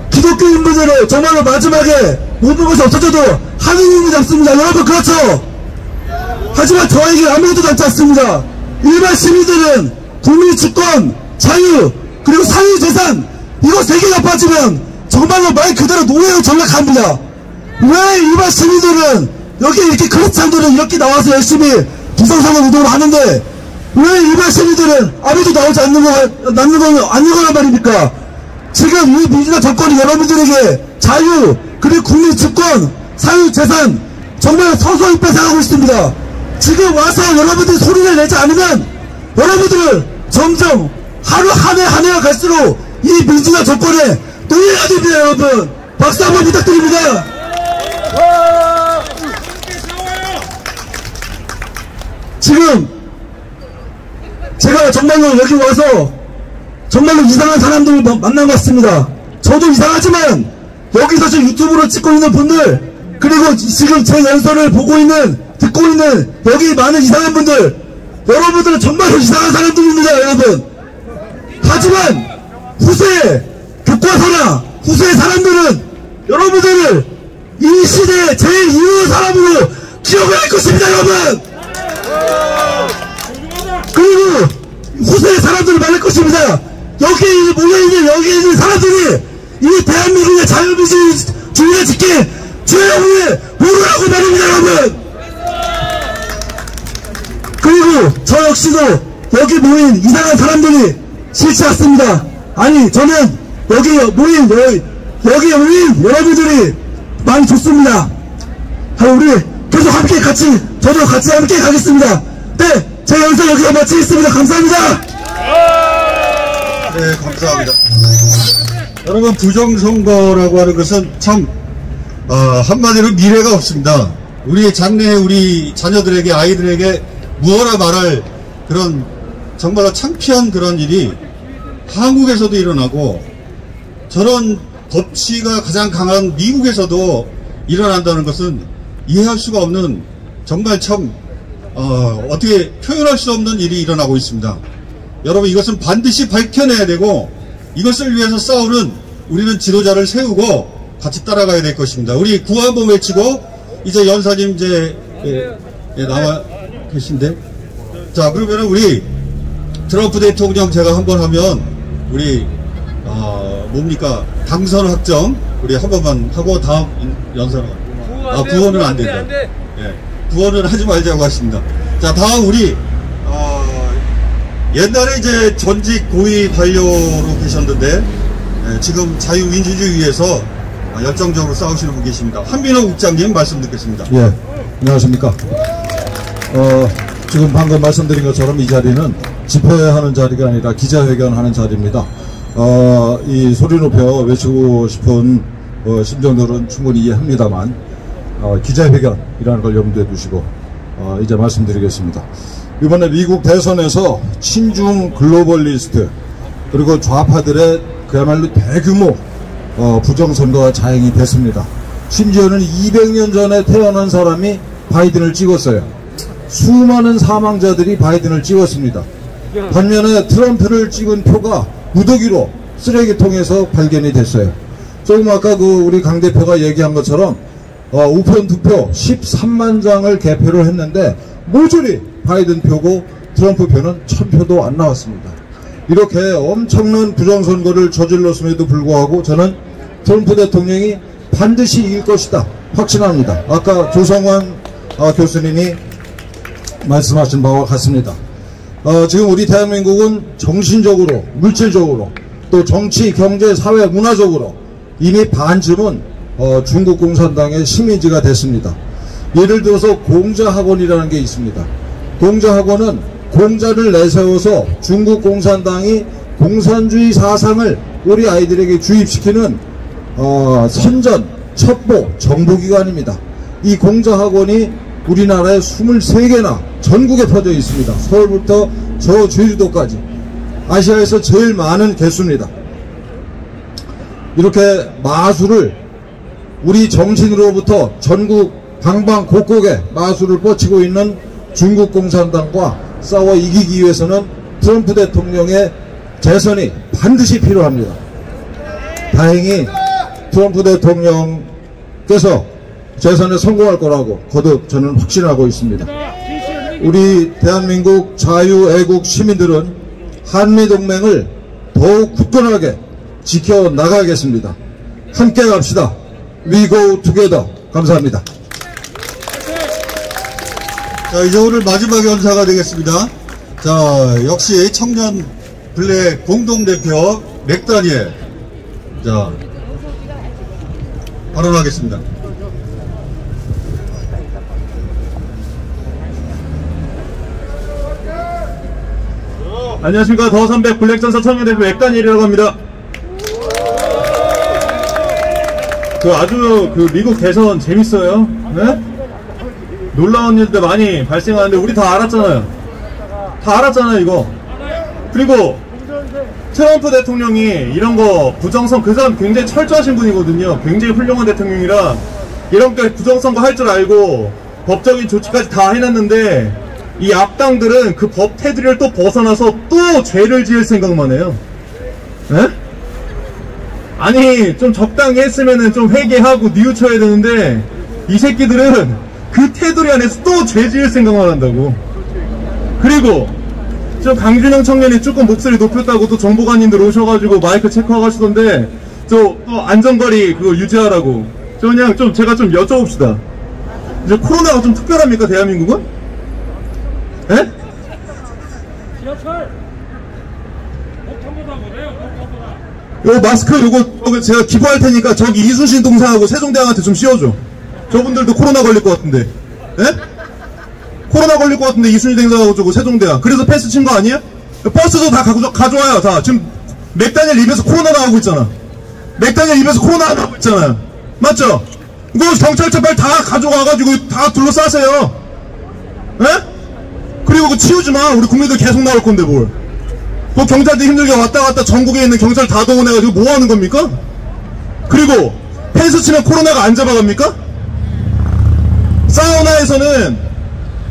기독교인분들은 정말로 마지막에 모든 것이 없어져도 하느님이 남습니다. 여러분 그렇죠? 하지만 저에게 아무것도 남지 않습니다. 일반 시민들은 국민 주권, 자유, 그리고 사유재산 이거 3개가 빠지면 정말로 말 그대로 노예로 전락합니다. 왜 일반 시민들은 여기 이렇게 크리스찬들은 이렇게 나와서 열심히 부정선거 운동을 하는데 왜 일반 시민들은 아무도 나오지 않는 거란 말입니까? 지금 이 민주당 정권이 여러분들에게 자유, 그리고 국민 주권, 사유재산 정말 서서히 뺏어가고 있습니다. 지금 와서 여러분들이 소리를 내지 않으면 여러분들을 점점 하루 한 해가 갈수록 이 민주당 정권에 노예가 됩니다. 여러분 박수 한번 부탁드립니다. 지금 제가 정말로 여기 와서 정말로 이상한 사람들을 만난 것 같습니다. 저도 이상하지만 여기서 지금 유튜브로 찍고 있는 분들 그리고 지금 제 연설을 보고 있는 듣고 있는 여기 많은 이상한 분들 여러분들은 정말로 이상한 사람들입니다. 여러분 하지만 후세 교과서나 후세의 사람들은 여러분들을 이 시대의 제일 이로운 사람으로 기억을 할 것입니다. 여러분 그리고 후세의 사람들을 말할 것입니다. 여기 모여있는 여기 있는 사람들이 이 대한민국의 자유민주주의를 지킬 주인공을 모르라고 말입니다. 여러분 그리고 저 역시도 여기 모인 이상한 사람들이 싫지 않습니다. 아니 저는 여기 모인 여러분들이 많이 좋습니다. 우리 계속 함께 저도 같이 함께 가겠습니다. 네, 제 연설 여기서 마치겠습니다. 감사합니다. 네, 감사합니다. 여러분 부정선거라고 하는 것은 참 한마디로 미래가 없습니다. 우리 장래에 우리 자녀들에게 아이들에게 무엇라 말할 그런 정말로 창피한 그런 일이 한국에서도 일어나고 저런 법치가 가장 강한 미국에서도 일어난다는 것은 이해할 수가 없는 정말 참 어떻게 표현할 수 없는 일이 일어나고 있습니다. 여러분 이것은 반드시 밝혀내야 되고 이것을 위해서 싸우는 우리는 지도자를 세우고 같이 따라가야 될 것입니다. 우리 구호 한번 외치고 이제 연사님 이제 나와 계신데 자 그러면은 우리 트럼프 대통령 제가 한번 하면 우리 뭡니까 당선 확정 우리 한 번만 하고 다음 연설은 구호는 안 된다. 예, 구호는 하지 말자고 하십니다. 자 다음 우리 옛날에 이제 전직 고위 관료로 계셨는데 지금 자유민주주의 위해서 열정적으로 싸우시는 분 계십니다. 한민호 국장님 말씀 듣겠습니다. 예, 안녕하십니까. 지금 방금 말씀드린 것처럼 이 자리는 집회하는 자리가 아니라 기자회견하는 자리입니다. 이 소리 높여 외치고 싶은 심정들은 충분히 이해합니다만 기자회견이라는 걸 염두에 두시고 이제 말씀드리겠습니다. 이번에 미국 대선에서 친중 글로벌리스트 그리고 좌파들의 그야말로 대규모 부정선거가 자행이 됐습니다. 심지어는 200년 전에 태어난 사람이 바이든을 찍었어요. 수많은 사망자들이 바이든을 찍었습니다. 반면에 트럼프를 찍은 표가 무더기로 쓰레기통에서 발견이 됐어요. 조금 아까 우리 강 대표가 얘기한 것처럼 우편 투표 13만 장을 개표를 했는데 모조리 바이든 표고 트럼프 표는 1000표도 안 나왔습니다. 이렇게 엄청난 부정선거를 저질렀음에도 불구하고 저는 트럼프 대통령이 반드시 이길 것이다 확신합니다. 아까 조성환 교수님이 말씀하신 바와 같습니다. 지금 우리 대한민국은 정신적으로, 물질적으로, 또 정치, 경제, 사회, 문화적으로 이미 반쯤은 중국 공산당의 식민지가 됐습니다. 예를 들어서 공자학원이라는 게 있습니다. 공자학원은 공자를 내세워서 중국 공산당이 공산주의 사상을 우리 아이들에게 주입시키는 선전, 첩보, 정보기관입니다. 이 공자학원이 우리나라에 23개나 전국에 퍼져 있습니다. 서울부터 저 제주도까지 아시아에서 제일 많은 개수입니다. 이렇게 마술을 우리 정신으로부터 전국 방방곡곡에 마술을 뻗치고 있는 중국 공산당과 싸워 이기기 위해서는 트럼프 대통령의 재선이 반드시 필요합니다. 다행히 트럼프 대통령께서 재선에 성공할 거라고 거듭 저는 확신하고 있습니다. 우리 대한민국 자유애국 시민들은 한미동맹을 더욱 굳건하게 지켜나가겠습니다. 함께 갑시다. We go together. 감사합니다. 자, 이제 오늘 마지막 연사가 되겠습니다. 자, 역시 청년 블랙 공동대표 맥다니엘. 자, 발언하겠습니다. 안녕하십니까. 더300 블랙전사 청년대표 맥다니엘이라고 합니다. 아주 미국 대선 재밌어요. 네? 놀라운 일들 많이 발생하는데 우리 다 알았잖아요. 다 알았잖아요 이거. 그리고 트럼프 대통령이 이런 거 부정선거, 그 사람 굉장히 철저하신 분이거든요. 굉장히 훌륭한 대통령이라 이런 거 부정선거 할 줄 알고 법적인 조치까지 다 해놨는데 이 악당들은 그 법 테두리를 또 벗어나서 또 죄를 지을 생각만 해요. 에? 아니 좀 적당히 했으면은 좀 회개하고 뉘우쳐야 되는데 이 새끼들은 그 테두리 안에서 또 죄 지을 생각만 한다고. 그리고 저 강준영 청년이 조금 목소리 높였다고 또 정보관님들 오셔가지고 마이크 체크하시던데 저 또 안전거리 그거 유지하라고. 저 그냥 좀 제가 좀 여쭤봅시다. 이제 코로나가 좀 특별합니까 대한민국은? 에? 요 마스크 요거 제가 기부할 테니까 저기 이순신 동상하고 세종대왕한테 좀 씌워줘. 저분들도 코로나 걸릴 것 같은데. 에? 코로나 걸릴 것 같은데 이순신 동상하고 저거 세종대왕. 그래서 패스 친 거 아니에요? 버스도 다 가져와요. 다 지금 맥다니엘 입에서 코로나 나오고 있잖아. 맥다니엘 입에서 코로나 나오고 있잖아. 맞죠? 이거 경찰차 빨리 다 가져와가지고 다 둘러싸세요. 에? 그리고 그거 치우지 마. 우리 국민들 계속 나올 건데 뭘. 그 경찰들 힘들게 왔다 갔다 전국에 있는 경찰 다 동원해가지고 뭐 하는 겁니까? 그리고 펜스 치면 코로나가 안 잡아갑니까? 사우나에서는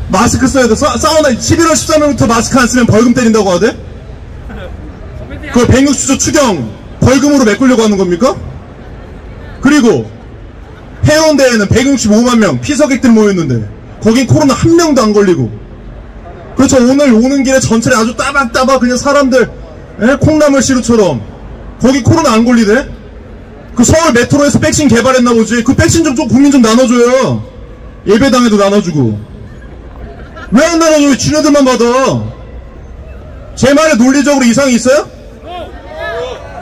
마스크 써야 돼. 사우나 11월 13일부터 마스크 안 쓰면 벌금 때린다고 하대? 그걸 160조 추경 벌금으로 메꾸려고 하는 겁니까? 그리고 해운대에는 165만 명 피서객들 모였는데 거긴 코로나 한 명도 안 걸리고. 그렇죠. 오늘 오는 길에 전철에 아주 따박따박 그냥 사람들 콩나물 시루처럼 거기 코로나 안 걸리대? 그 서울 메트로에서 백신 개발했나 보지. 그 백신 좀 국민 좀 나눠줘요. 예배당에도 나눠주고. 왜 안 나눠줘? 지네들만 받아. 제 말에 논리적으로 이상이 있어요?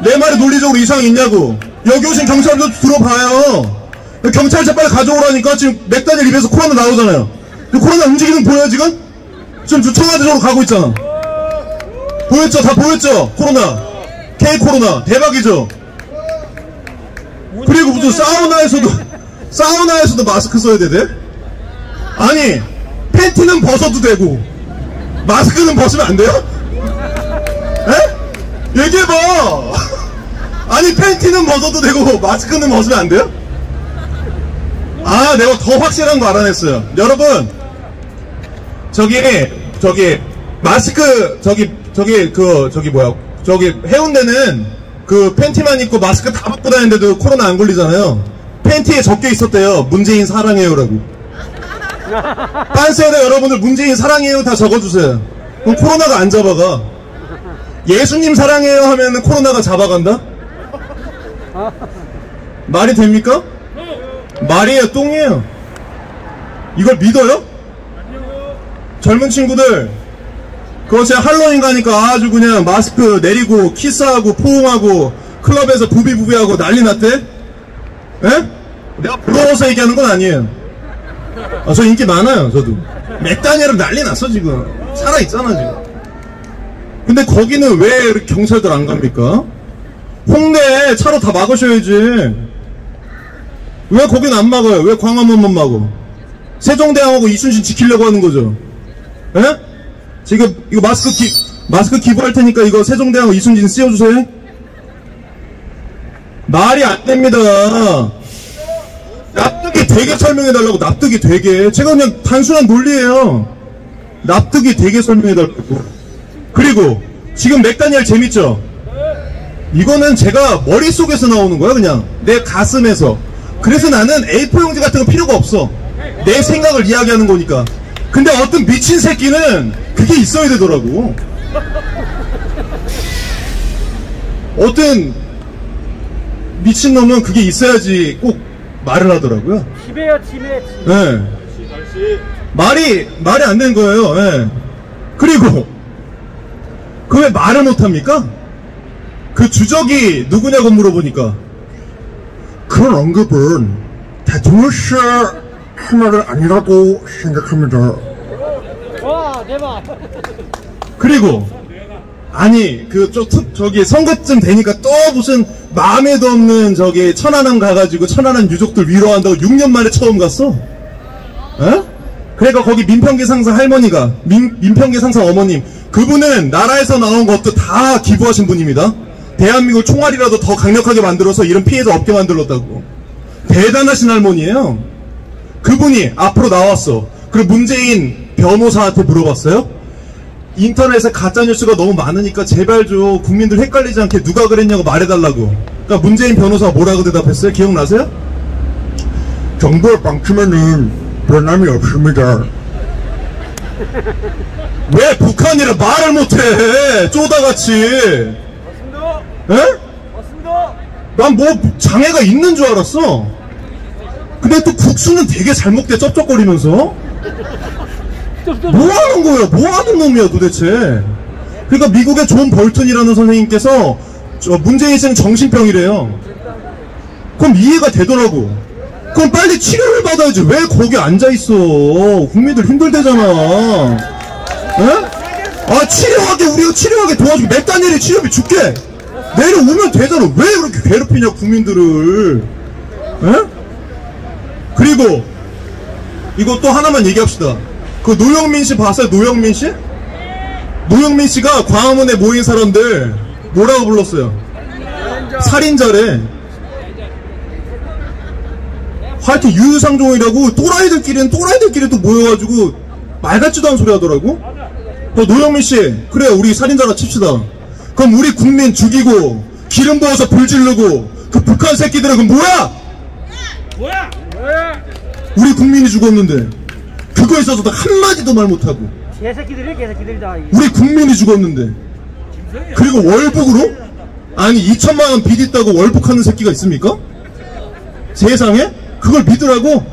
내 말에 논리적으로 이상이 있냐고. 여기 오신 경찰도 들어봐요. 경찰차 빨리 가져오라니까. 지금 맥다니엘 입에서 코로나 나오잖아요. 코로나 움직이는 거 보여요 지금? 지금 청와대 쪽으로 가고 있잖아. 보였죠? 다 보였죠? 코로나 K-코로나 대박이죠? 그리고 무슨 사우나에서도 마스크 써야 되대? 아니 팬티는 벗어도 되고 마스크는 벗으면 안 돼요? 에? 얘기해봐. 아니 팬티는 벗어도 되고 마스크는 벗으면 안 돼요? 아 내가 더 확실한 거 알아냈어요. 여러분 저기 마스크 저기 해운대는 그 팬티만 입고 마스크 다 벗고 다니는데도 코로나 안 걸리잖아요. 팬티에 적혀 있었대요. 문재인 사랑해요라고. 빤스에다 여러분들 문재인 사랑해요 다 적어주세요. 그럼 코로나가 안 잡아가. 예수님 사랑해요 하면 코로나가 잡아간다? 말이 됩니까? 말이에요, 똥이에요. 이걸 믿어요? 젊은 친구들, 그것이 할로윈 가니까 아주 그냥 마스크 내리고 키스하고 포옹하고 클럽에서 부비부비하고 난리 났대? 예? 내가 부러워서 얘기하는 건 아니에요. 저 인기 많아요, 저도. 맥다니엘은 난리 났어, 지금. 살아있잖아, 지금. 근데 거기는 왜 이렇게 경찰들 안 갑니까? 홍대 차로 다 막으셔야지. 왜 거기는 안 막아요? 왜 광화문만 막어? 세종대왕하고 이순신 지키려고 하는 거죠. 예? 지금 이거 마스크 기부할 테니까 이거 세종대왕하고 이순신 씌워주세요. 말이 안 됩니다. 납득이 되게 설명해달라고. 납득이 되게. 제가 그냥 단순한 논리예요. 납득이 되게 설명해달라고. 그리고 지금 맥다니엘 재밌죠? 이거는 제가 머릿속에서 나오는 거야. 그냥 내 가슴에서. 그래서 나는 A4 용지 같은 거 필요가 없어. 내 생각을 이야기하는 거니까. 근데 어떤 미친 새끼는 그게 있어야 되더라고. 어떤 미친놈은 그게 있어야지 꼭 말을 하더라고요. 집에요, 집에. 네. 말이 안 되는 거예요. 네. 그리고 그 왜 말을 못합니까? 그 주적이 누구냐고 물어보니까 그런 언급은 대통령 씨의 말은 아니라고 생각합니다. 와, 대박. 그리고 아니 저기 선거쯤 되니까 또 무슨 마음에도 없는 저기 천안함 가가지고 천안함 유족들 위로한다고 6년 만에 처음 갔어. 에? 그러니까 거기 민평계 상사 할머니가 민평계 상사 어머님, 그분은 나라에서 나온 것도 다 기부하신 분입니다. 대한민국 총알이라도 더 강력하게 만들어서 이런 피해자 없게 만들었다고. 대단하신 할머니예요. 그분이 앞으로 나왔어. 그리고 문재인 변호사한테 물어봤어요. 인터넷에 가짜뉴스가 너무 많으니까 제발 좀 국민들 헷갈리지 않게 누가 그랬냐고 말해달라고. 그러니까 문재인 변호사가 뭐라고 대답했어요? 기억나세요? 정부의 방침에는 변함이 없습니다. 왜 북한이라 말을 못해? 쪼다같이. 맞습니다. 에? 맞습니다. 난 뭐 장애가 있는 줄 알았어. 근데 또 국수는 되게 잘 먹대, 쩝쩝거리면서. 뭐 하는 거야? 뭐 하는 놈이야 도대체? 그러니까 미국의 존 벌튼이라는 선생님께서 문재인 씨는 정신병이래요. 그럼 이해가 되더라고. 그럼 빨리 치료를 받아야지. 왜 거기 앉아있어? 국민들 힘들대잖아. 에? 아, 우리가 치료하게 도와주고, 맥다니엘이 치료비 줄게. 내려오면 되잖아. 왜 그렇게 괴롭히냐, 국민들을. 에? 그리고, 이거 또 하나만 얘기합시다. 그 노영민 씨 봤어요? 노영민 씨? 노영민 씨가 광화문에 모인 사람들 뭐라고 불렀어요? 살인자래. 하여튼 유유상종이라고. 또라이들끼리는 또라이들끼리 또 모여가지고 말 같지도 않은 소리 하더라고. 노영민 씨, 그래 우리 살인자라 칩시다. 그럼 우리 국민 죽이고 기름 부어서 불 지르고 그 북한 새끼들은 그 뭐야? 뭐야? 우리 국민이 죽었는데 그거에 있어서도 한마디도 말 못하고. 개새끼들이다. 우리 국민이 죽었는데. 그리고 월북으로? 아니 2천만원 빚 있다고 월북하는 새끼가 있습니까? 세상에? 그걸 믿으라고?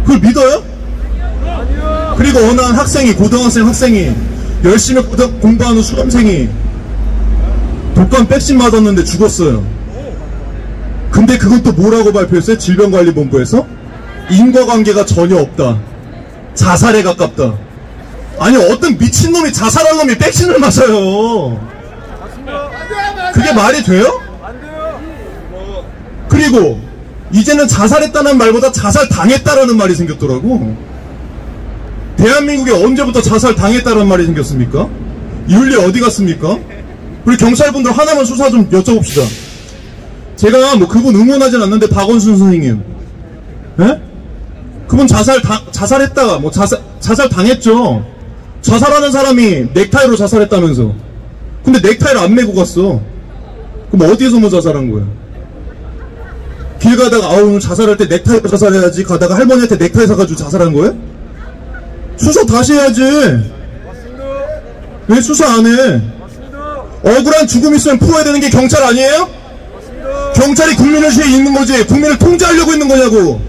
그걸 믿어요? 그리고 어느 한 학생이, 고등학생 학생이 열심히 공부하는 수험생이 독감 백신 맞았는데 죽었어요. 근데 그건 또 뭐라고 발표했어요? 질병관리본부에서? 인과관계가 전혀 없다. 자살에 가깝다. 아니 어떤 미친놈이 자살할 놈이 백신을 맞아요. 그게 말이 돼요? 그리고 이제는 자살했다는 말보다 자살당했다라는 말이 생겼더라고. 대한민국에 언제부터 자살당했다는 말이 생겼습니까? 윤리 어디 갔습니까? 우리 경찰분들 하나만 수사 좀 여쭤봅시다. 제가 뭐 그분 응원하진 않는데 박원순 선생님, 예? 그분 자살했다, 뭐 자살당했죠. 자살하는 사람이 넥타이로 자살했다면서. 근데 넥타이를 안 메고 갔어. 그럼 어디에서 뭐 자살한 거야? 길 가다가 오늘 자살할 때 넥타이로 자살해야지 가다가 할머니한테 넥타이 사가지고 자살한 거예요? 수사 다시 해야지. 왜 수사 안 해? 억울한 죽음 있으면 풀어야 되는 게 경찰 아니에요? 경찰이 국민을 위해 있는 거지 국민을 통제하려고 있는 거냐고.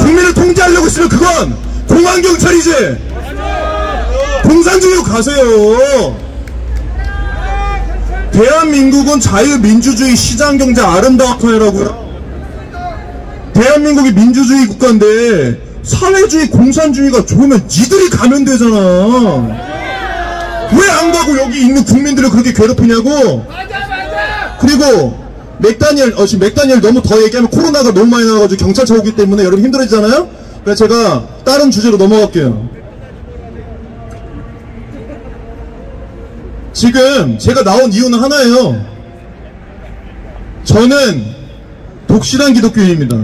국민을 통제하려고 있으면 그건 공안경찰이지. 공산주의로 가세요. 대한민국은 자유민주주의 시장경제 아름다운 사회라고요. 대한민국이 민주주의 국가인데 사회주의 공산주의가 좋으면 니들이 가면 되잖아. 왜 안 가고 여기 있는 국민들을 그렇게 괴롭히냐고. 그리고 맥다니엘 지금 맥다니엘 너무 더 얘기하면 코로나가 너무 많이 나와가지고 경찰차 오기 때문에 여러분 힘들어지잖아요. 그래서 제가 다른 주제로 넘어갈게요. 지금 제가 나온 이유는 하나예요. 저는 독실한 기독교인입니다.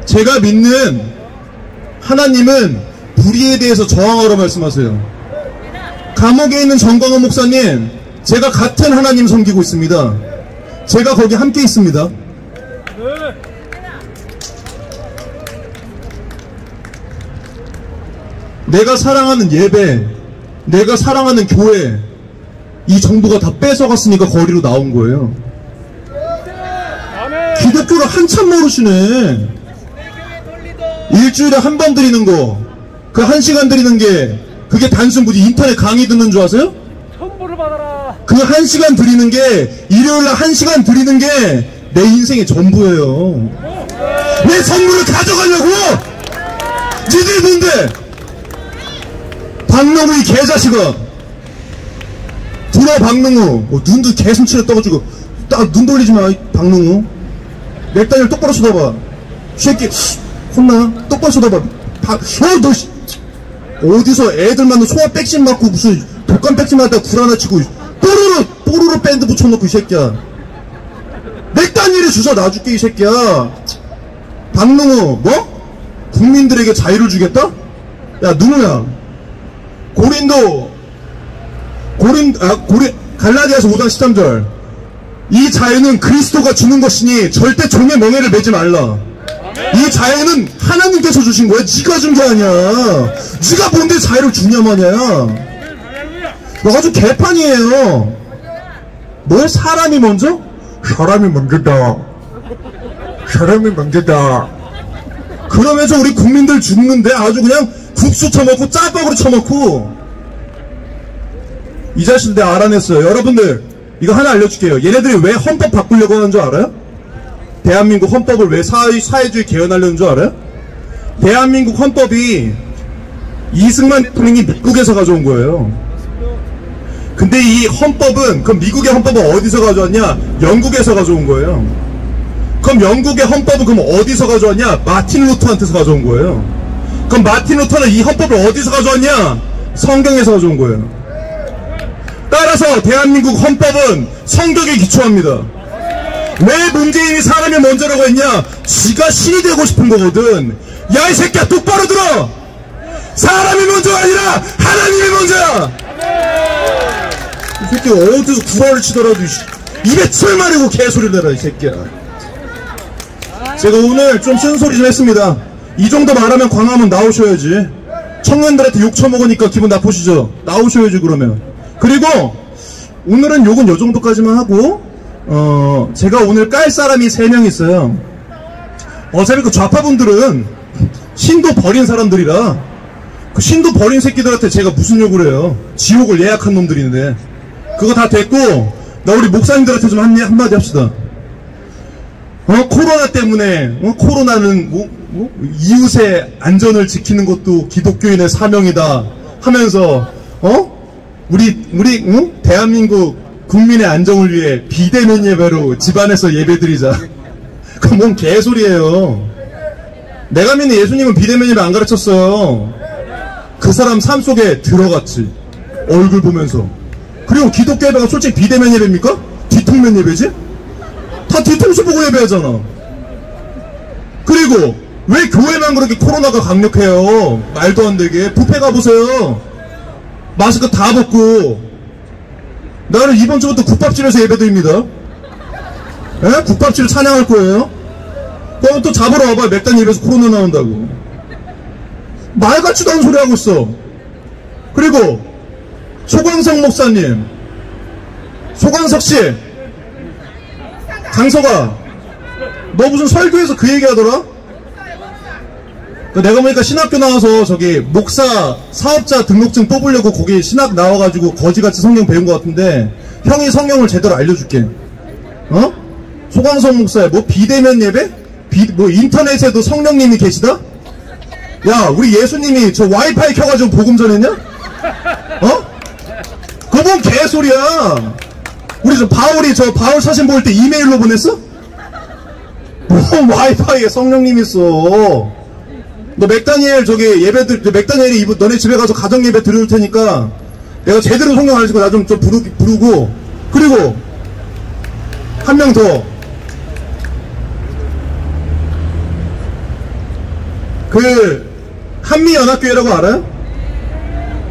제가 믿는 하나님은 불의에 대해서 저항하라고 말씀하세요. 감옥에 있는 정광훈 목사님, 제가 같은 하나님 섬기고 있습니다. 제가 거기 함께 있습니다. 내가 사랑하는 예배, 내가 사랑하는 교회, 이 정부가 다 뺏어갔으니까 거리로 나온 거예요. 기독교를 한참 모르시네. 일주일에 한 번 드리는 거, 그 1시간 드리는 게 그게 단순 뭐지 인터넷 강의 듣는 줄 아세요? 선물을 받아라. 그 1시간 드리는 게 일요일날 1시간 드리는 게 내 인생의 전부예요. 왜 선물을 가져가냐고! 니들이 뭔데? 박능우 이 개자식아, 들어 박능우. 눈도 개슴치레 떠가지고 딱 눈 돌리지 마. 박능우 맥다니엘 똑바로 쳐다봐. 새끼 혼나. 똑바로 쳐다봐. 너 어디서 애들 만나 소아 백신 맞고 무슨 독감 백신 맞다가 굴 하나 치고 뽀로로 밴드 붙여놓고 이 새끼야. 맥다니엘이 주사 놔줄게 이 새끼야. 박능우 뭐? 국민들에게 자유를 주겠다? 야 누구야? 갈라디아서 5장 13절. 이 자유는 그리스도가 주는 것이니 절대 종의 멍에를 매지 말라. 이 자유는 하나님께서 주신 거야. 네가 준 게 아니야. 네가 뭔데 자유를 주냐 마냐. 너 아주 개판이에요. 뭘 사람이 먼저? 사람이 먼저다. 사람이 먼저다. 그러면서 우리 국민들 죽는데 아주 그냥 국수 처먹고 짜밥으로 처먹고. 이 자식들 내가 알아냈어요. 여러분들 이거 하나 알려줄게요. 얘네들이 왜 헌법 바꾸려고 하는 줄 알아요? 대한민국 헌법을 왜 사회주의 개헌하려는 줄 알아요? 대한민국 헌법이 이승만 대통령이 미국에서 가져온 거예요. 근데 이 헌법은 그럼 미국의 헌법은 어디서 가져왔냐? 영국에서 가져온 거예요. 그럼 영국의 헌법은 그럼 어디서 가져왔냐? 마틴 루터한테서 가져온 거예요. 그럼 마틴 루터는 이 헌법을 어디서 가져왔냐? 성경에서 가져온 거예요. 따라서 대한민국 헌법은 성경에 기초합니다. 왜 문재인이 사람이 먼저라고 했냐? 지가 신이 되고 싶은 거거든. 야 이 새끼야 똑바로 들어. 사람이 먼저가 아니라 하나님이 먼저야. 이 새끼 어디서 구라를 치더라도 입에 칠 마르고 개소리를 내라 이 새끼야. 제가 오늘 좀 쓴소리 좀 했습니다. 이 정도 말하면 광화문 나오셔야지. 청년들한테 욕 처먹으니까 기분 나쁘시죠? 나오셔야지 그러면. 그리고 오늘은 욕은 요 정도까지만 하고 제가 오늘 깔 사람이 3명 있어요. 어차피 그 좌파분들은 신도 버린 사람들이라 그 신도 버린 새끼들한테 제가 무슨 욕을 해요. 지옥을 예약한 놈들인데. 그거 다 됐고 나 우리 목사님들한테 좀 한마디 합시다. 코로나 때문에 코로나는 이웃의 안전을 지키는 것도 기독교인의 사명이다 하면서 우리 대한민국 국민의 안정을 위해 비대면 예배로 집안에서 예배드리자. 그건 뭔 개소리예요. 내가 믿는 예수님은 비대면 예배 안 가르쳤어요. 그 사람 삶 속에 들어갔지. 얼굴 보면서. 그리고 기독교 예배가 솔직히 비대면 예배입니까? 뒤통면 예배지? 다 뒤통수 보고 예배하잖아. 그리고 왜 교회만 그렇게 코로나가 강력해요? 말도 안 되게. 뷔페 가보세요. 마스크 다 벗고. 나는 이번 주부터 국밥집에서 예배드립니다. 에? 국밥집을 찬양할 거예요. 그럼 또 잡으러 와봐. 맥단 예배에서 코로나 나온다고. 말 같지도 않은 소리 하고 있어. 그리고 소광석 목사님, 소광석씨, 강석아, 너 무슨 설교에서 그 얘기하더라? 내가 보니까 신학교 나와서 저기 목사 사업자 등록증 뽑으려고 거기 신학 나와가지고 거지같이 성경 배운 것 같은데, 형이 성경을 제대로 알려줄게. 어? 소광석 목사야, 뭐 비대면 예배? 뭐 인터넷에도 성령님이 계시다? 야, 우리 예수님이 저 와이파이 켜가지고 복음 전했냐? 어? 그거 뭔 개소리야. 우리 저 바울 사진 볼 때 이메일로 보냈어? 뭔 와이파이에 성령님 있어. 너 맥다니엘 저기 맥다니엘이 너네 집에 가서 가정 예배 드릴 테니까 내가 제대로 성경 알려주고 나 좀 부르고. 그리고 한 명 더. 그 한미연합교회라고 알아요?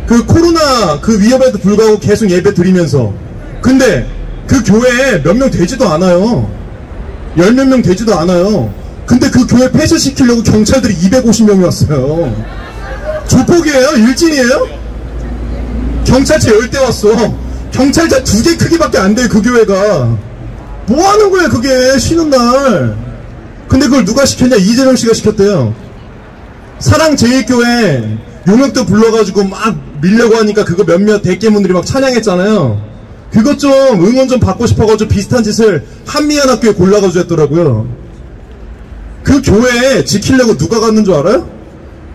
그 코로나 그 위협에도 불구하고 계속 예배 드리면서, 근데 그 교회에 몇 명 되지도 않아요. 10몇 명 되지도 않아요. 근데 그 교회 폐쇄시키려고 경찰들이 250명이 왔어요. 조폭이에요? 일진이에요? 경찰차 10대 왔어. 경찰차 2개 크기밖에 안 돼, 그 교회가. 뭐 하는 거야 그게, 쉬는 날. 근데 그걸 누가 시켰냐? 이재명 씨가 시켰대요. 사랑제일교회 용역도 불러가지고 막 밀려고 하니까 그거 몇몇 대깨문들이 막 찬양했잖아요. 그것 좀 응원 좀 받고 싶어가지고 비슷한 짓을 한미연합교회 골라가지고 했더라고요. 그 교회에 지키려고 누가 갔는 줄 알아요?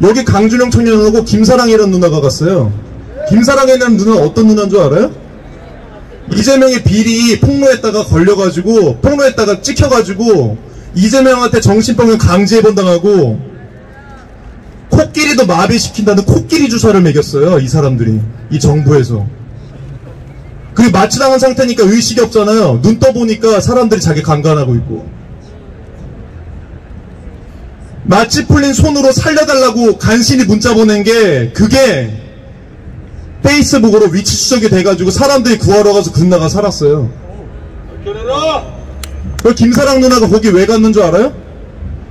여기 강준영 청년하고 김사랑이라는 누나가 갔어요. 김사랑이라는 누나는 어떤 누나인 줄 알아요? 이재명의 비리 폭로했다가 찍혀가지고 이재명한테 정신병을 강제입원당하고 코끼리도 마비시킨다는 코끼리 주사를 먹였어요, 이 사람들이. 이 정부에서. 그게 마취당한 상태니까 의식이 없잖아요. 눈 떠보니까 사람들이 자기 강간하고 있고. 마취 풀린 손으로 살려달라고 간신히 문자 보낸 게, 그게 페이스북으로 위치 추적이 돼가지고 사람들이 구하러 가서 근나가 살았어요. 그 김사랑 누나가 거기 왜 갔는 줄 알아요?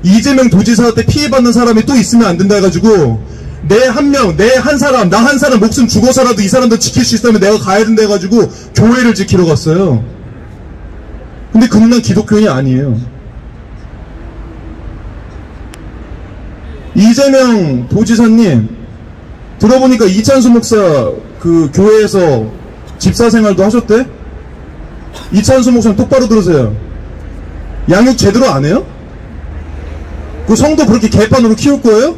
이재명 도지사한테 피해받는 사람이 또 있으면 안 된다 해가지고, 나 한 사람 목숨 죽어서라도 이 사람도 지킬 수 있다면 내가 가야 된다 해가지고 교회를 지키러 갔어요. 근데 그 누나는 기독교인이 아니에요. 이재명 도지사님, 들어보니까 이찬수 목사 그 교회에서 집사 생활도 하셨대? 이찬수 목사님 똑바로 들으세요. 양육 제대로 안 해요? 그 성도 그렇게 개판으로 키울 거예요?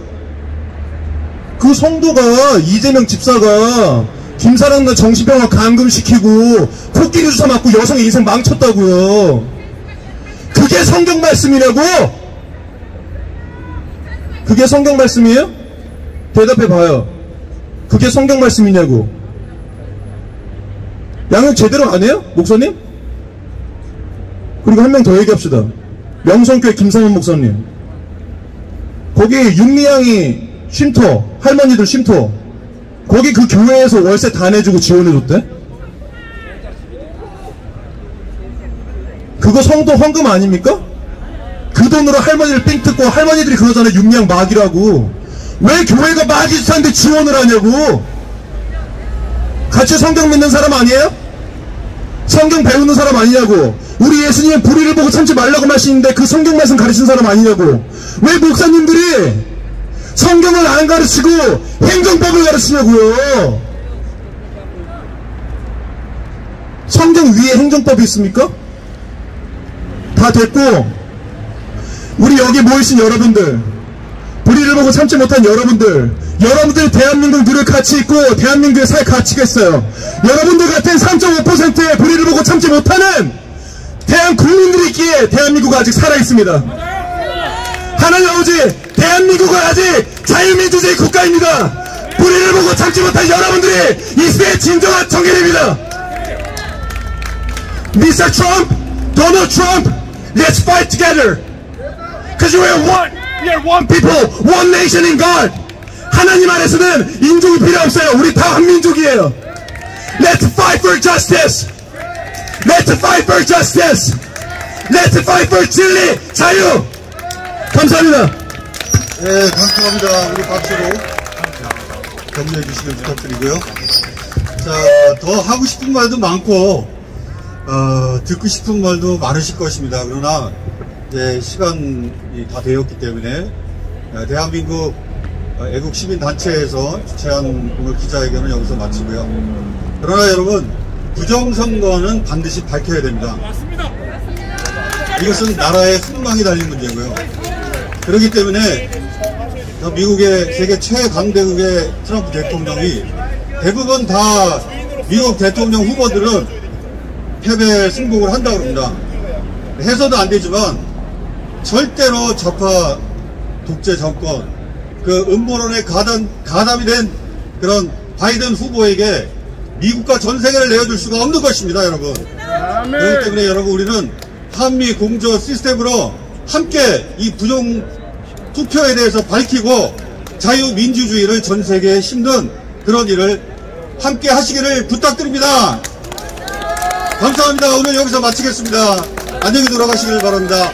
그 성도가, 이재명 집사가 김사랑 나 정신병원 감금시키고 코끼리 주사 맞고 여성의 인생 망쳤다고요. 그게 성경 말씀이라고? 그게 성경 말씀이에요? 대답해 봐요. 그게 성경 말씀이냐고. 양육 제대로 안 해요? 목사님? 그리고 한 명 더 얘기합시다. 명성교회 김상훈 목사님. 거기 윤미향이 쉼터, 할머니들 쉼터, 거기 그 교회에서 월세 다 내주고 지원해줬대? 그거 성도 헌금 아닙니까? 그 돈으로 할머니를 삥 뜯고, 할머니들이 그러잖아요. 윤미향 마귀라고. 왜 교회가 마귀 짓하는데 지원을 하냐고. 같이 성경 믿는 사람 아니에요? 성경 배우는 사람 아니냐고. 우리 예수님은 불의를 보고 참지 말라고 말씀인데 그 성경 말씀 가르치는 사람 아니냐고. 왜 목사님들이 성경을 안 가르치고 행정법을 가르치냐고요. 성경 위에 행정법이 있습니까? 다 됐고, 우리 여기 모이신 여러분들, 불의를 보고 참지 못한 여러분들 대한민국 누릴 가치 있고 대한민국에 살 가치가 있어요. 여러분들 같은 3.5%의 불의를 보고 참지 못하는 대한 국민들이 있기에 대한민국은 아직 살아있습니다. 하나님 아버지, 대한민국은 아직 자유민주주의 국가입니다. 불의를 보고 참지 못한 여러분들이 이 시대의 진정한 정의입니다. Mr. Trump, Donald Trump, let's fight together. Because we are one. We are one people, one nation in God. 하나님 안에서는 인종이 필요 없어요. 우리 다 한민족이에요. Let's fight for justice. Let's fight for justice. Let's fight for 진리, 자유. 감사합니다. 네, 감사합니다. 우리 박수로. 격려해 주시면 부탁드리고요. 자, 더 하고 싶은 말도 많고, 듣고 싶은 말도 많으실 것입니다. 그러나, 이제 시간이 다 되었기 때문에, 대한민국 애국 시민단체에서 주최한 오늘 기자회견은 여기서 마치고요. 그러나 여러분, 부정선거는 반드시 밝혀야 됩니다. 이것은 나라의 흥망이 달린 문제고요. 그렇기 때문에 미국의 세계 최강대국의 트럼프 대통령이 대부분 다 미국 대통령 후보들은 패배 승복을 한다고 합니다. 해서도 안 되지만 절대로 좌파 독재 정권, 그 음모론에 가담이 된 그런 바이든 후보에게 미국과 전 세계를 내어줄 수가 없는 것입니다, 여러분. 그렇기 때문에 여러분, 우리는 한미 공조 시스템으로 함께 이 부정 투표에 대해서 밝히고 자유민주주의를 전 세계에 심는 그런 일을 함께 하시기를 부탁드립니다. 감사합니다. 오늘 여기서 마치겠습니다. 안녕히 돌아가시길 바랍니다.